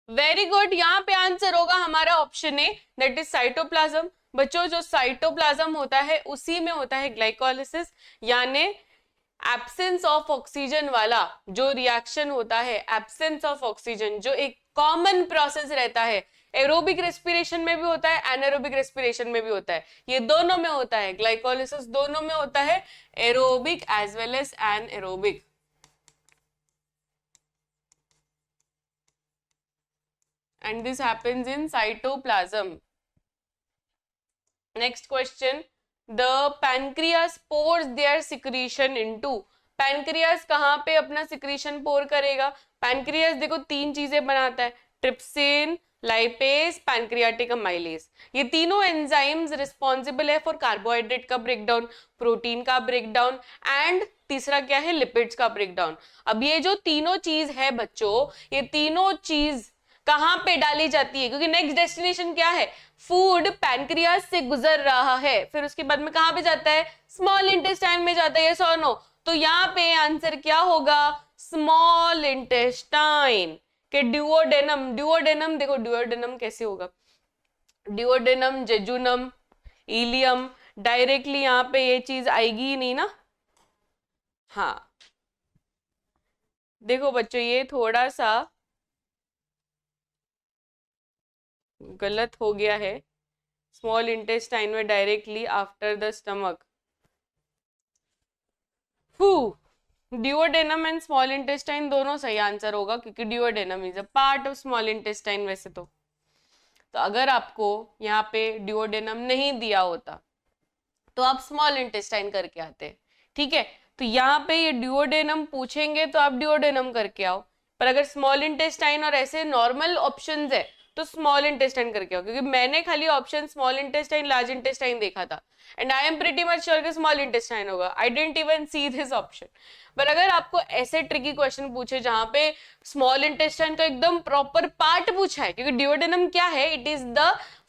Very good. यहाँ पे आंसर होगा हमारा option A, that is cytoplasm. बच्चों जो साइटोप्लाज्म होता है उसी में होता है ग्लाइकोलिसिस, यानी एब्सेंस ऑफ ऑक्सीजन वाला जो रिएक्शन होता है, एब्सेंस ऑफ ऑक्सीजन जो एक कॉमन प्रोसेस रहता है, एरोबिक रेस्पिरेशन में भी होता है, एनारोबिक रेस्पिरेशन में भी होता है, ये दोनों में होता है, ग्लाइकोलिसिस दोनों में होता है, aerobic as well as anaerobic. And this happens in cytoplasm. Next question. The pancreas pours their secretion into. Pancreas कहाँ पे अपना सिक्रीशन पोर करेगा? पैनक्रियास देखो तीन चीजें बनाता है, ट्रिप्सिन, लाइपेज, पैनक्रियाटिक अमाइलेज। ये तीनों एंजाइम्स रिस्पॉन्सिबल है फॉर कार्बोहाइड्रेट का ब्रेकडाउन, प्रोटीन का ब्रेकडाउन एंड तीसरा क्या है, लिपिड्स का ब्रेकडाउन। अब ये जो तीनों चीज है बच्चों, ये तीनों चीज कहां पे डाली जाती है? क्योंकि नेक्स्ट डेस्टिनेशन क्या है, फूड पैनक्रियास से गुजर रहा है, फिर उसके बाद में कहां पे जाता है, स्मॉल इंटेस्टाइन में जाता है, यस और नो? तो यहाँ पे आंसर क्या होगा, स्मॉल इंटेस्टाइन के ड्यूओडेनम। ड्यूओडेनम देखो ड्यूओडेनम कैसे होगा, ड्यूओडेनम, जेजुनम, इलियम, डायरेक्टली यहाँ पे ये चीज आएगी ही नहीं ना। हाँ देखो बच्चों ये थोड़ा सा गलत हो गया है, स्मॉल इंटेस्टाइन में directly after the stomach. Duodenum and small intestine दोनों सही आंसर होगा, क्योंकि duodenum is a part of small intestine वैसे तो अगर आपको यहाँ पे ड्यूओडेनम नहीं दिया होता तो आप स्मॉल इंटेस्टाइन करके आते, ठीक है? तो यहाँ पे ये ड्यूओडेनम पूछेंगे तो आप ड्यूओडेनम करके आओ, पर अगर स्मॉल इंटेस्टाइन और ऐसे नॉर्मल ऑप्शंस है तो स्मॉल इंटेस्टाइन करके आओ, क्योंकि मैंने खाली option small intestine, large intestine देखा था and I am pretty much sure कि स्मॉल इंटेस्टाइन होगा। I didn't even see this option. पर अगर आपको ऐसे ट्रिकी क्वेश्चन पूछे जहां पे स्मॉल इंटेस्टाइन का एकदम प्रॉपर पार्ट पूछा है, क्योंकि ड्यूओडेनम क्या है, it is the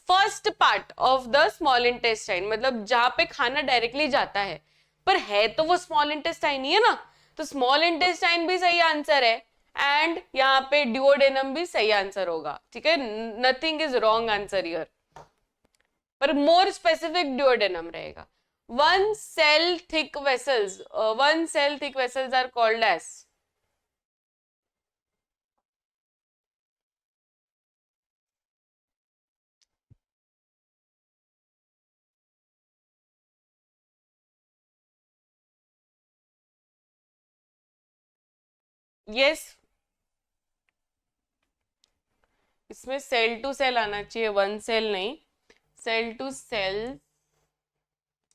first part of the small intestine, मतलब जहां पे खाना डायरेक्टली जाता है, पर है तो वो स्मॉल इंटेस्टाइन ही है ना, तो स्मॉल इंटेस्टाइन भी सही आंसर है एंड यहाँ पे ड्यूओडेनम भी सही आंसर होगा, ठीक है? Nothing is wrong answer here, पर मोर स्पेसिफिक ड्यूओडेनम रहेगा। One cell thick vessels are called as, yes इसमें सेल टू सेल आना चाहिए, वन सेल नहीं, सेल टू सेल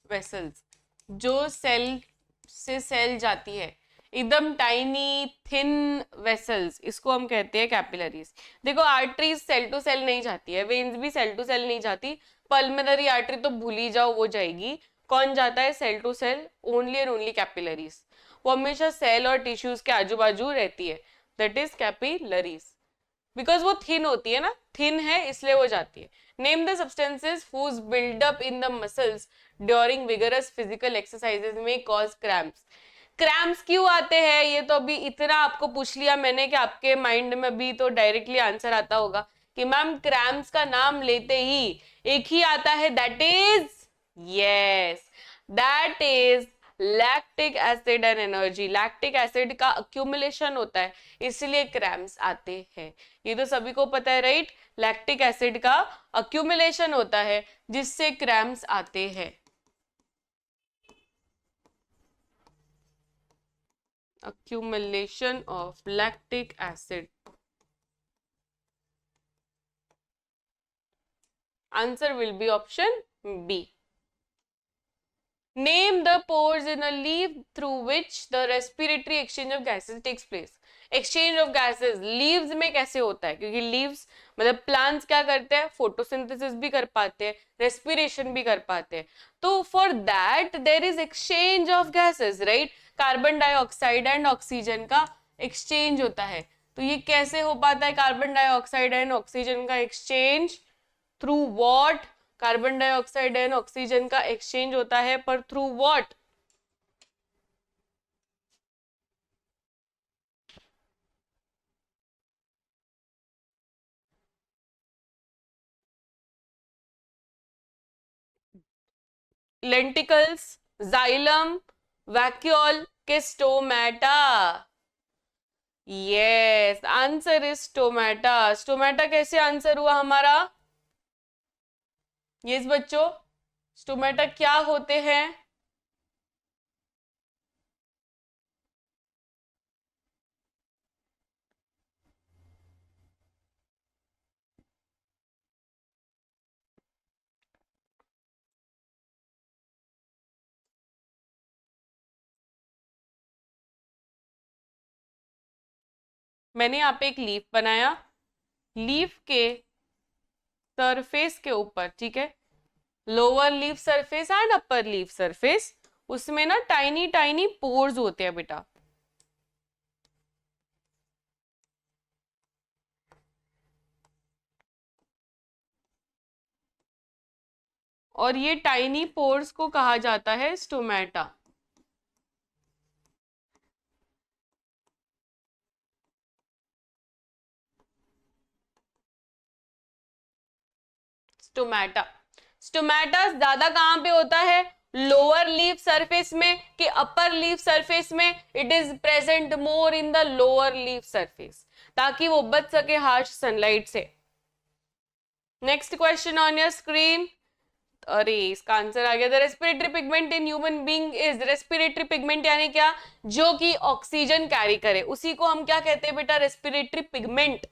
वेसल्स, जो सेल से सेल जाती है, एकदम टाइनी थिन वेसल्स, इसको हम कहते हैं कैपिलरीज। देखो आर्टरीज सेल टू सेल नहीं जाती है, वेन्स भी सेल टू सेल नहीं जाती, पल्मोनरी आर्टरी तो भूल ही जाओ, वो जाएगी। कौन जाता है cell to cell? Only and only capillaries, वो हमेशा सेल और टिश्यूज के आजू बाजू रहती है, दैट इज कैपिलरीज, बिकॉज वो थिन होती है ना, थिन है इसलिए वो जाती है। Name the substances whose buildup in the muscles during vigorous physical exercises में कॉज क्रैम्प्स। क्रैम्प्स क्यों आते हैं, ये तो अभी इतना आपको पूछ लिया मैंने कि आपके माइंड में भी तो डायरेक्टली आंसर आता होगा कि मैम क्रैम्प्स का नाम लेते ही एक ही आता है, that is, yes that is lactic acid and energy. Lactic acid का अक्यूमुलेशन होता है इसलिए क्रैम्प्स आते हैं, ये तो सभी को पता है राइट? लैक्टिक एसिड का अक्यूमुलेशन होता है जिससे क्रैम्प्स आते हैं। accumulation of lactic acid. Answer will be option B. Name the pores in a leaf through which the respiratory exchange of gases takes place. Exchange of gases leaves में कैसे होता है? क्योंकि leaves मतलब plants क्या करते हैं, photosynthesis भी कर पाते हैं, respiration भी कर पाते हैं, तो for that there is exchange of gases, right? Carbon dioxide and oxygen का एक्सचेंज होता है, तो ये कैसे हो पाता है कार्बन डाइऑक्साइड एंड ऑक्सीजन का exchange? Through what? Carbon dioxide and oxygen का एक्सचेंज होता है, पर through what? Lenticels, xylem, vacuole, कि stomata. Yes, answer is stomata. Stomata कैसे आंसर हुआ हमारा? यस बच्चों, स्टोमेटा क्या होते हैं? मैंने यहाँ पे एक लीफ बनाया, लीफ के सरफेस के ऊपर, ठीक है, lower leaf surface and upper leaf surface, उसमें ना टाइनी टाइनी पोर्स होते हैं बेटा। और ये टाइनी पोर्स को कहा जाता है स्टोमेटा। स्टोमेटा, स्टोमेटा ज्यादा कहां पे होता है? लोअर लीफ सरफेस में कि अपर लीफ सरफेस में? It is present more in the lower leaf surface, ताकि वो बच सके हार्श सनलाइट से। Next question on your screen. अरे इसका आंसर आ गया। The respiratory pigment in human being is, respiratory pigment यानी क्या? जो कि ऑक्सीजन कैरी करे, उसी को हम क्या कहते हैं बेटा? Respiratory pigment.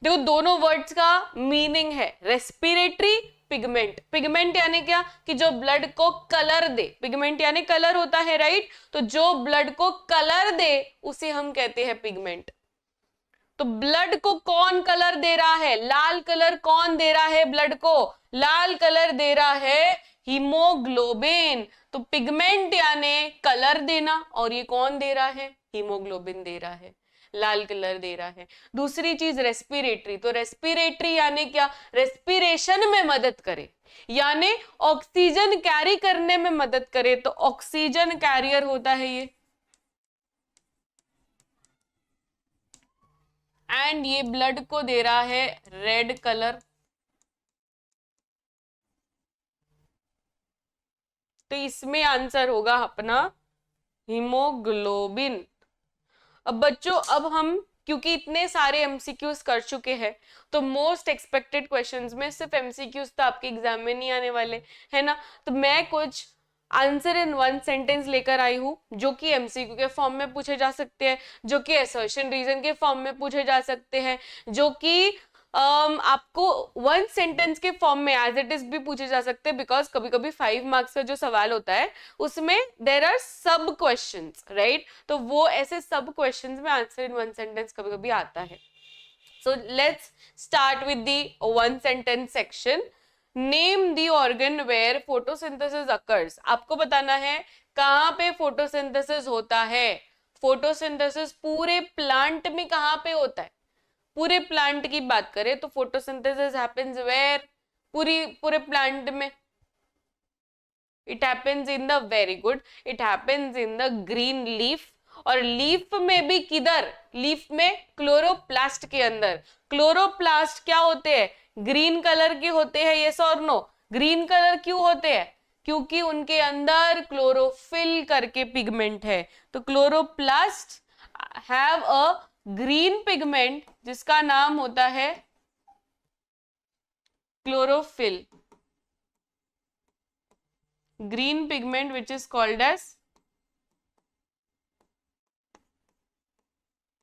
देखो दोनों वर्ड्स का मीनिंग है रेस्पिरेटरी पिगमेंट। पिगमेंट यानी क्या? कि जो ब्लड को कलर दे, पिगमेंट यानी कलर होता है, राइट? तो जो ब्लड को कलर दे उसे हम कहते हैं पिगमेंट। तो ब्लड को कौन कलर दे रहा है? लाल कलर कौन दे रहा है ब्लड को? लाल कलर दे रहा है हीमोग्लोबिन। तो पिगमेंट यानी कलर देना, और ये कौन दे रहा है? हीमोग्लोबिन दे रहा है, लाल कलर दे रहा है। दूसरी चीज रेस्पिरेटरी, तो रेस्पिरेटरी यानी क्या? रेस्पिरेशन में मदद करे, यानी ऑक्सीजन कैरी करने में मदद करे, तो ऑक्सीजन कैरियर होता है ये। एंड ये ब्लड को दे रहा है रेड कलर। तो इसमें आंसर होगा अपना हीमोग्लोबिन। अब बच्चों, अब हम क्योंकि इतने सारे एमसीक्यूज कर चुके हैं, तो मोस्ट एक्सपेक्टेड क्वेश्चंस में सिर्फ एमसीक्यूज तो आपके एग्जाम में नहीं आने वाले, है ना? तो मैं कुछ आंसर इन वन सेंटेंस लेकर आई हूं, जो कि एमसीक्यू के फॉर्म में पूछे जा सकते हैं, जो कि असर्शन रीजन के फॉर्म में पूछे जा सकते हैं, जो कि आपको वन सेंटेंस के फॉर्म में एज इट इज भी पूछे जा सकते हैं। बिकॉज कभी कभी 5 मार्क्स का जो सवाल होता है उसमें देर आर सब क्वेश्चंस, राइट? तो वो ऐसे सब क्वेश्चंस में आंसर इन वन सेंटेंस कभी कभी आता है। So let's start with the one sentence section. Name the organ where photosynthesis occurs. आपको बताना है कहां पे फोटोसिंथेसिस होता है। फोटोसिंथेसिस पूरे प्लांट में कहां पे होता है? पूरे प्लांट की बात करें तो फोटोसिंथेसिस हैपेंस वेयर? पूरे प्लांट में it happens in the, very good, it happens in the green leaf. और लीफ में भी किधर? लीफ में क्लोरोप्लास्ट के अंदर। क्लोरोप्लास्ट क्या होते हैं? ग्रीन कलर के होते हैं, यस और नो? ग्रीन कलर क्यों होते हैं? क्योंकि उनके अंदर क्लोरोफिल करके पिगमेंट है। तो chloroplast have a green pigment जिसका नाम होता है chlorophyll. Green pigment which is called as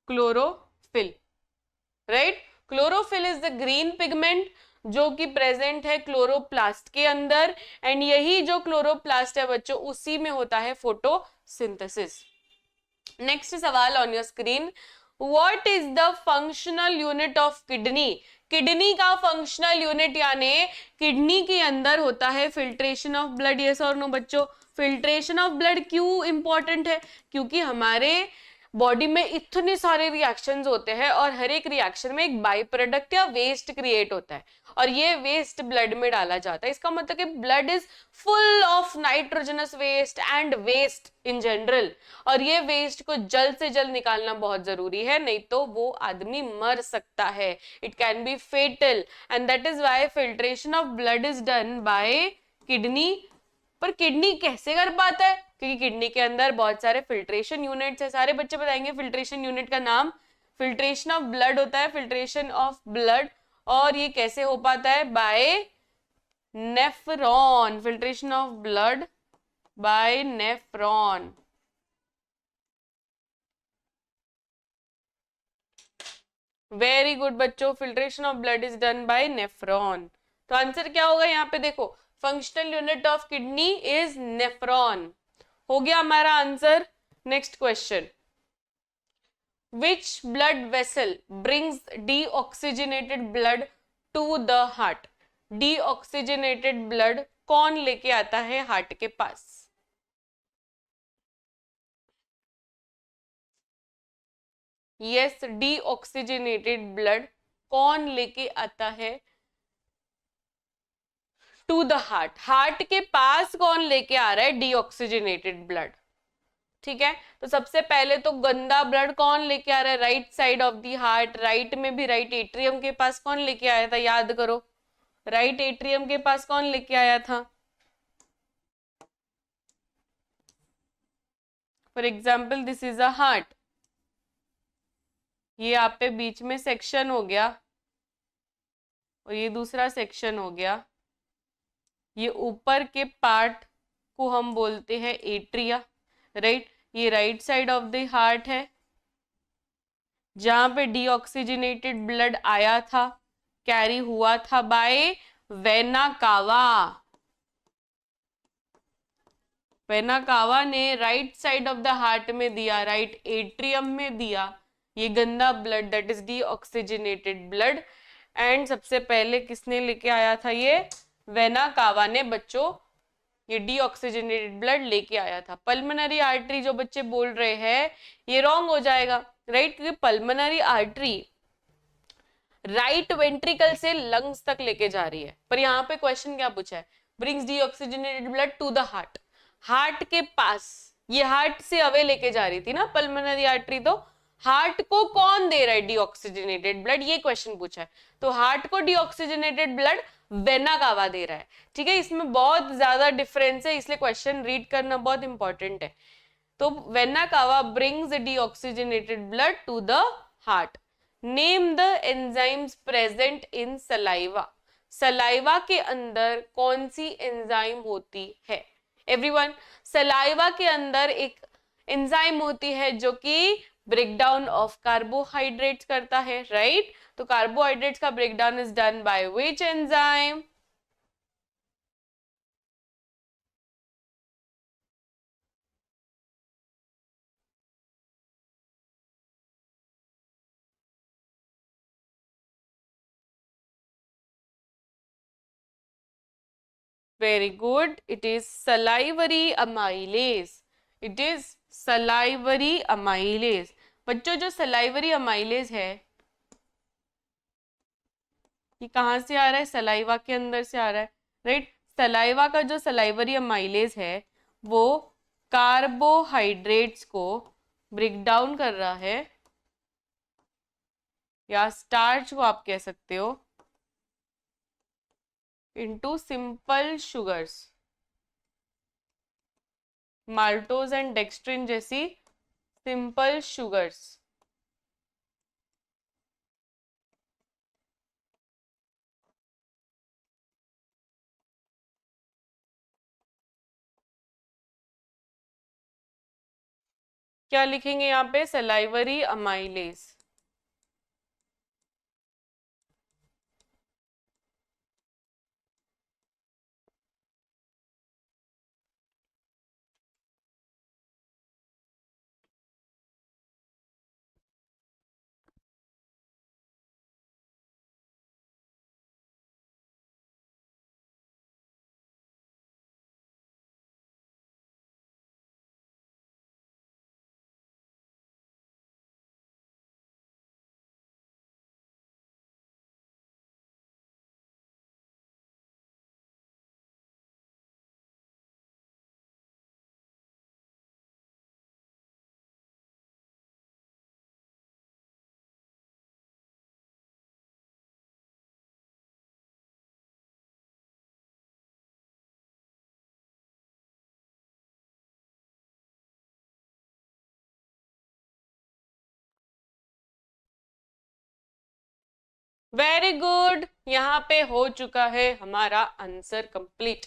chlorophyll, right? Chlorophyll is the green pigment जो कि प्रेजेंट है क्लोरोप्लास्ट के अंदर। एंड यही जो क्लोरोप्लास्ट है बच्चों, उसी में होता है फोटोसिंथेसिस। नेक्स्ट सवाल on your screen. What is the functional unit of kidney? Kidney का फंक्शनल यूनिट यानी किडनी के अंदर होता है फिल्ट्रेशन ऑफ ब्लड, यस और नो बच्चों? फिल्ट्रेशन ऑफ ब्लड क्यों इंपॉर्टेंट है? क्योंकि हमारे बॉडी में इतने सारे रिएक्शंस होते हैं और हर एक रिएक्शन में एक बाई प्रोडक्ट या वेस्ट क्रिएट होता है, और ये वेस्ट ब्लड में डाला जाता है। इसका मतलब कि blood is full of nitrogenous waste and waste in general, और ये वेस्ट को जल्द से जल्द निकालना बहुत जरूरी है, नहीं तो वो आदमी मर सकता है। It can be fatal, and that is why filtration of blood is done by kidney पर किडनी कैसे कर पाता है? क्योंकि किडनी के अंदर बहुत सारे फिल्ट्रेशन यूनिट्स है। सारे बच्चे बताएंगे फिल्ट्रेशन यूनिट का नाम। फिल्ट्रेशन ऑफ ब्लड होता है, फिल्ट्रेशन ऑफ ब्लड। और ये कैसे हो पाता है? By nephron. Filtration of blood by nephron. Very good बच्चों, filtration of blood is done by nephron. तो आंसर क्या होगा यहाँ पे? देखो, functional unit of kidney is nephron. हो गया हमारा answer. Next question, which blood vessel brings deoxygenated blood to the heart? Deoxygenated blood कौन लेके आता है हार्ट के पास? यस, डीऑक्सीजनेटेड ब्लड कौन लेके आता है टू द हार्ट? हार्ट के पास कौन लेके आ रहा है डीऑक्सीजनेटेड ब्लड? ठीक है, तो सबसे पहले तो गंदा ब्लड कौन लेके आ रहा है? Right side of the heart, right में भी राइट एट्रियम के पास कौन लेके आया था? याद करो, राइट एट्रियम के पास कौन लेके आया था? For example this is a heart, ये आप पे बीच में सेक्शन हो गया और ये दूसरा सेक्शन हो गया। ये ऊपर के पार्ट को हम बोलते हैं एट्रिया, राइट। ये right side of the heart है जहां पे डीऑक्सीजनेटेड ब्लड आया था, कैरी हुआ था bye vena cava. Vena cava ने right side of the heart में दिया, राइट एट्रियम में दिया ये गंदा blood, that is deoxygenated blood. And सबसे पहले किसने लेके आया था? ये वेना कावा ने बच्चों ये डीऑक्सीजनेटेड ब्लड लेके आया था। पल्मोनरी आर्टरी जो बच्चे बोल रहे हैं ये रॉन्ग हो जाएगा, राइट, क्योंकि पल्मोनरी आर्टरी राइट वेंट्रिकल से लंग्स तक लेके जा रही है। पर यहाँ पे क्वेश्चन क्या पूछा है? Brings deoxygenated blood to the heart, heart के पास। ये हार्ट से अवे लेके जा रही थी ना पल्मोनरी आर्टरी, तो हार्ट को कौन दे रहा है डीऑक्सीजनेटेड ब्लड? ये क्वेश्चन पूछा है। तो हार्ट को डीऑक्सीजनेटेड ब्लड वेना कावा दे रहा है। ठीक है, इसमें बहुत ज्यादा डिफरेंस है, इसलिए क्वेश्चन रीड करना बहुत इंपॉर्टेंट है। तो vena cava brings deoxygenated blood to the heart. Name the enzymes present in saliva. Saliva के अंदर कौन सी एंजाइम होती है? एवरीवन, सलाइवा के अंदर एक एंजाइम होती है जो कि ब्रेकडाउन ऑफ कार्बोहाइड्रेट्स करता है, राइट। तो कार्बोहाइड्रेट्स का breakdown is done by which enzyme? Very good. It is salivary amylase. It is salivary amylase. बच्चों जो salivary amylase है ये कहाँ से आ रहा है? सलाइवा के अंदर से आ रहा है, राइट। सलाइवा का जो salivary amylase है वो कार्बोहाइड्रेट्स को ब्रेक डाउन कर रहा है, या स्टार्च को आप कह सकते हो, into simple sugars, maltose and dextrin जैसी सिंपल शुगर्स। क्या लिखेंगे यहाँ पे? Salivary amylase. वेरी गुड, यहाँ पे हो चुका है हमारा आंसर कंप्लीट।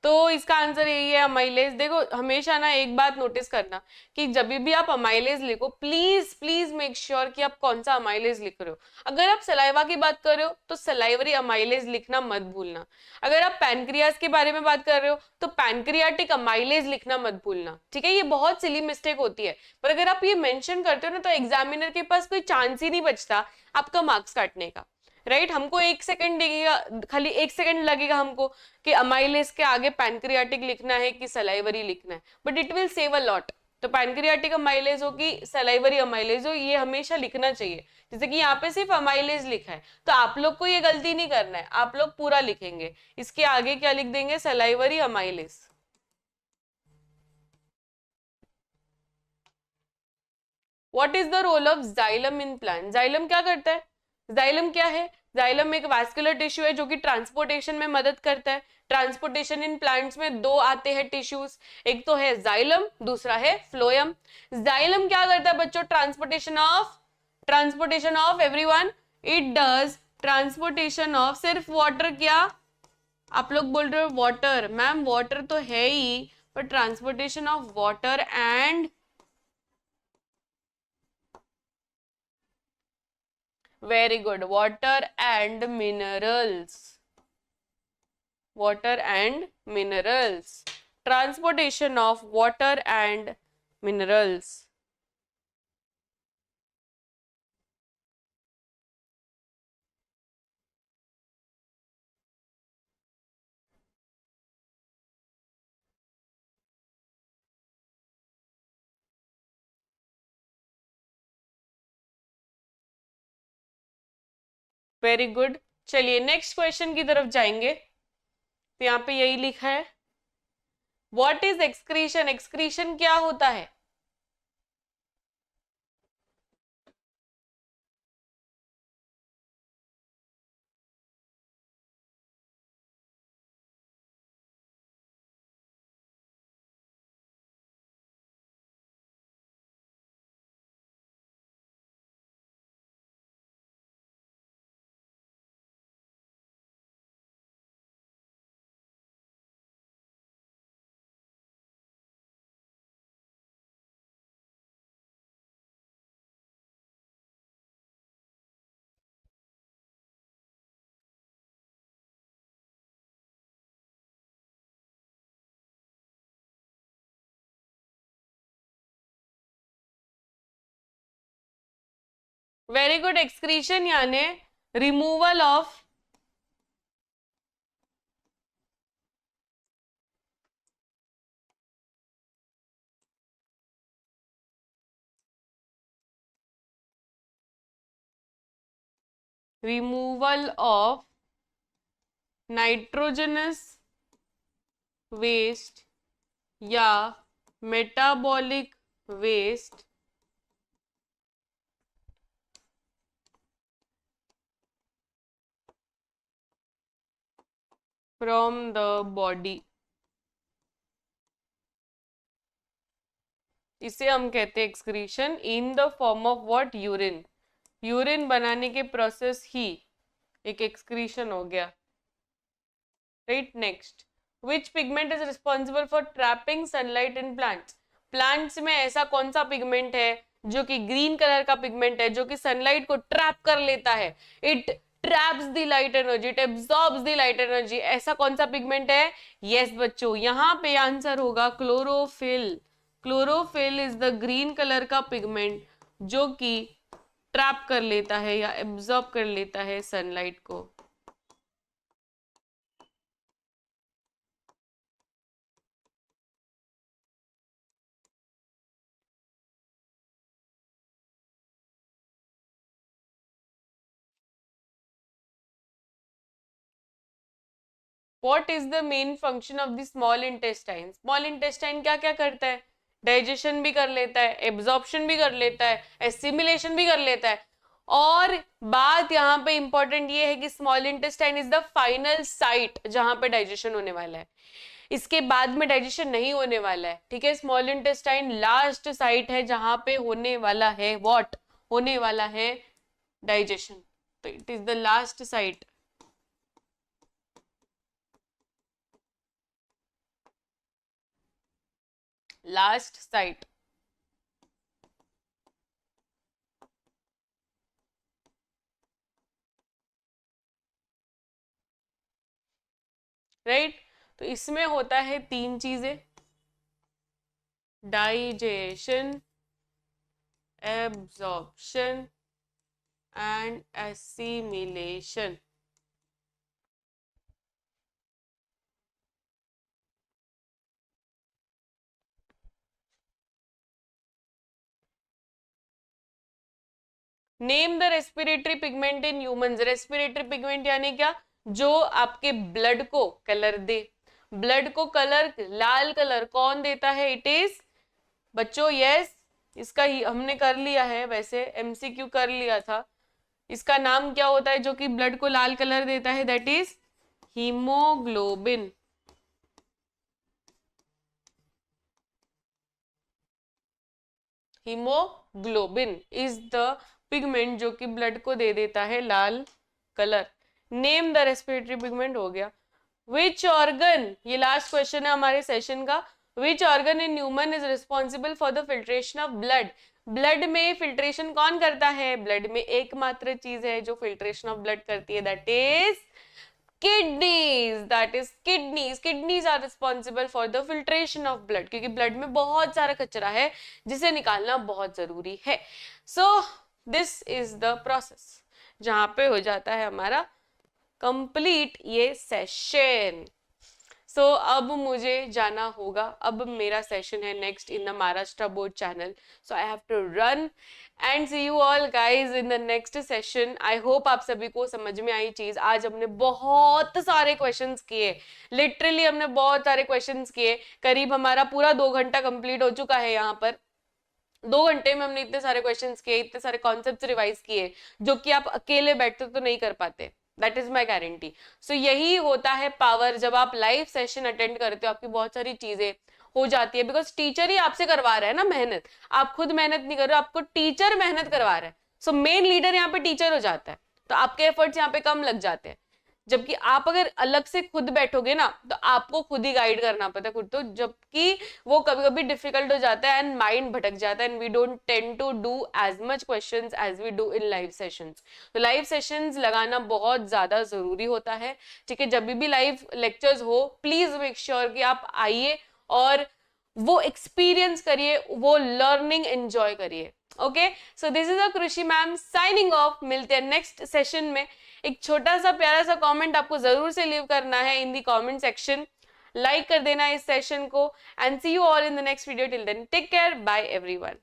तो इसका आंसर यही है अमाइलेज। देखो हमेशा ना एक बात नोटिस करना कि जब भी आप अमाइलेज लिखो प्लीज प्लीज मेक श्योर कि आप कौन सा अमाइलेज लिख रहे हो। अगर आप सलाइवा की बात कर रहे हो तो सलाइवरी अमाइलेज लिखना मत भूलना। अगर आप पैनक्रियाज के बारे में बात कर रहे हो तो पैनक्रियाटिक अमाइलेज लिखना मत भूलना, ठीक है। ये बहुत सिली मिस्टेक होती है, पर अगर आप ये मेंशन करते हो ना तो एग्जामिनर के पास कोई चांस ही नहीं बचता आपका मार्क्स काटने का, राइट। हमको 1 सेकंड लगेगा, खाली 1 सेकंड लगेगा हमको कि अमाइलेज के आगे पैनक्रियाटिक लिखना है कि सलाइवरी लिखना है, but it will save a lot. तो पैनक्रियाटिक अमाइलेज हो कि सलाइवरी अमाइलेज हो, ये हमेशा लिखना चाहिए। जैसे कि यहाँ पे सिर्फ अमाइलेज लिखा है तो आप लोग को ये गलती नहीं करना है, आप लोग पूरा लिखेंगे। इसके आगे क्या लिख देंगे, salivary amylase. What is the role of xylem in plant? Xylem क्या करता है? जाइलम क्या है? जाइलम एक वास्कुलर टिश्यू है जो कि ट्रांसपोर्टेशन में मदद करता है। ट्रांसपोर्टेशन इन प्लांट्स में दो आते हैं टिश्यूज, एक तो है जाइलम, दूसरा है फ्लोएम। जाइलम क्या करता है बच्चों? Transportation of everyone, it does transportation of सिर्फ वाटर। क्या आप लोग बोल रहे हो वाटर? मैम वाटर तो है ही, पर transportation of water and, very good, water and minerals, water and minerals, transportation of water and minerals। Very good, चलिए नेक्स्ट क्वेश्चन की तरफ जाएंगे। तो यहाँ पे यही लिखा है, व्हाट इज एक्सक्रीशन? एक्सक्रीशन क्या होता है? वेरी गुड, एक्सक्रीशन यानी रिमूवल ऑफ नाइट्रोजनस वेस्ट या metabolic waste from the body. इसे हम कहते हैं excretion in the form of what? Urine. Urine बनाने के प्रोसेस ही एक एक्सक्रीशन हो गया, right. Next, which pigment is responsible for trapping sunlight in plants? Plants में ऐसा कौन सा पिगमेंट है जो कि ग्रीन कलर का पिगमेंट है, जो कि सनलाइट को ट्रैप कर लेता है? It traps the light energy, it absorbs the light energy. ऐसा कौन सा पिगमेंट है? यस बच्चों, यहाँ पे आंसर होगा chlorophyll. Chlorophyll is the green colour का पिगमेंट जो कि ट्रैप कर लेता है या एब्सॉर्ब कर लेता है सनलाइट को। What is the main function of the small intestine? Small intestine क्या क्या करता है? डाइजेशन भी कर लेता है, एब्जॉर्प्शन भी कर लेता है, एसिमिलेशन भी कर लेता है। और बात यहाँ पे इंपॉर्टेंट ये है कि small intestine is the final site जहां पे डाइजेशन होने वाला है। इसके बाद में डाइजेशन नहीं होने वाला है, ठीक है। स्मॉल इंटेस्टाइन लास्ट साइट है जहां पे होने वाला है व्हाट? होने वाला है डाइजेशन। तो it is the last site. Last site. Right. तो इसमें होता है 3 चीजें, digestion, absorption and assimilation. Name the respiratory pigment in humans. Respiratory pigment यानी क्या, जो आपके ब्लड को कलर दे. ब्लड को कलर, लाल कलर कौन देता है? इट इज बच्चों, यस, इसका ही हमने कर लिया है, वैसे एमसीक्यू कर लिया था. इसका नाम क्या होता है जो कि ब्लड को लाल कलर देता है? That is haemoglobin. Haemoglobin is the pigment जो कि ब्लड को दे देता है लाल colour. Name the respiratory pigment हो गया. विच ऑर्गन, ये लास्ट क्वेश्चन है हमारे सेशन का. Which organ in human is responsible for the filtration of blood. Blood में फिल्ट्रेशन कौन करता है? ब्लड में एकमात्र चीज है जो फिल्ट्रेशन ऑफ ब्लड करती है, that is kidneys. That is kidneys. Kidneys are responsible for the filtration of blood, क्योंकि ब्लड में बहुत सारा कचरा है जिसे निकालना बहुत जरूरी है. So this is the process जहां पे हो जाता है हमारा कंप्लीट ये सेशन. सो अब मुझे जाना होगा. अब मेरा सेशन है next in the Maharashtra board channel. So I have to run and see you all guys in the next session. I hope आप सभी को समझ में आई चीज. आज हमने बहुत सारे क्वेश्चंस किए, लिटरली हमने बहुत सारे क्वेश्चंस किए. करीब हमारा पूरा 2 घंटा कंप्लीट हो चुका है. यहाँ पर 2 घंटे में हमने इतने सारे क्वेश्चंस किए, इतने सारे कॉन्सेप्ट्स रिवाइज किए, जो कि आप अकेले बैठते तो नहीं कर पाते. That is my guarantee. So यही होता है पावर. जब आप लाइव सेशन अटेंड करते हो आपकी बहुत सारी चीजें हो जाती है, बिकॉज टीचर ही आपसे करवा रहा है ना मेहनत. आप खुद मेहनत नहीं कर रहे हो, आपको टीचर मेहनत करवा रहा है. सो मेन लीडर यहाँ पे टीचर हो जाता है, तो आपके एफर्ट्स यहाँ पे कम लग जाते हैं. जबकि आप अगर अलग से खुद बैठोगे ना तो आपको खुद ही गाइड करना पड़ता है खुद, तो जबकि वो कभी कभी डिफिकल्ट हो जाता है एंड माइंड भटक जाता है and we don't tend to do as much questions as we do in live sessions. तो लाइव सेशंस लगाना बहुत ज्यादा जरूरी होता है. ठीक है, जब भी लाइव लेक्चर्स हो प्लीज मेक श्योर कि आप आइए और वो एक्सपीरियंस करिए, वो लर्निंग एंजॉय करिए. Okay, so this is a कृषि मैम साइनिंग ऑफ. मिलते हैं नेक्स्ट सेशन में. एक छोटा सा प्यारा सा कमेंट आपको जरूर से लीव करना है in the comment section. Like कर देना इस सेशन को and see you all in the next video. Till then take care, bye everyone.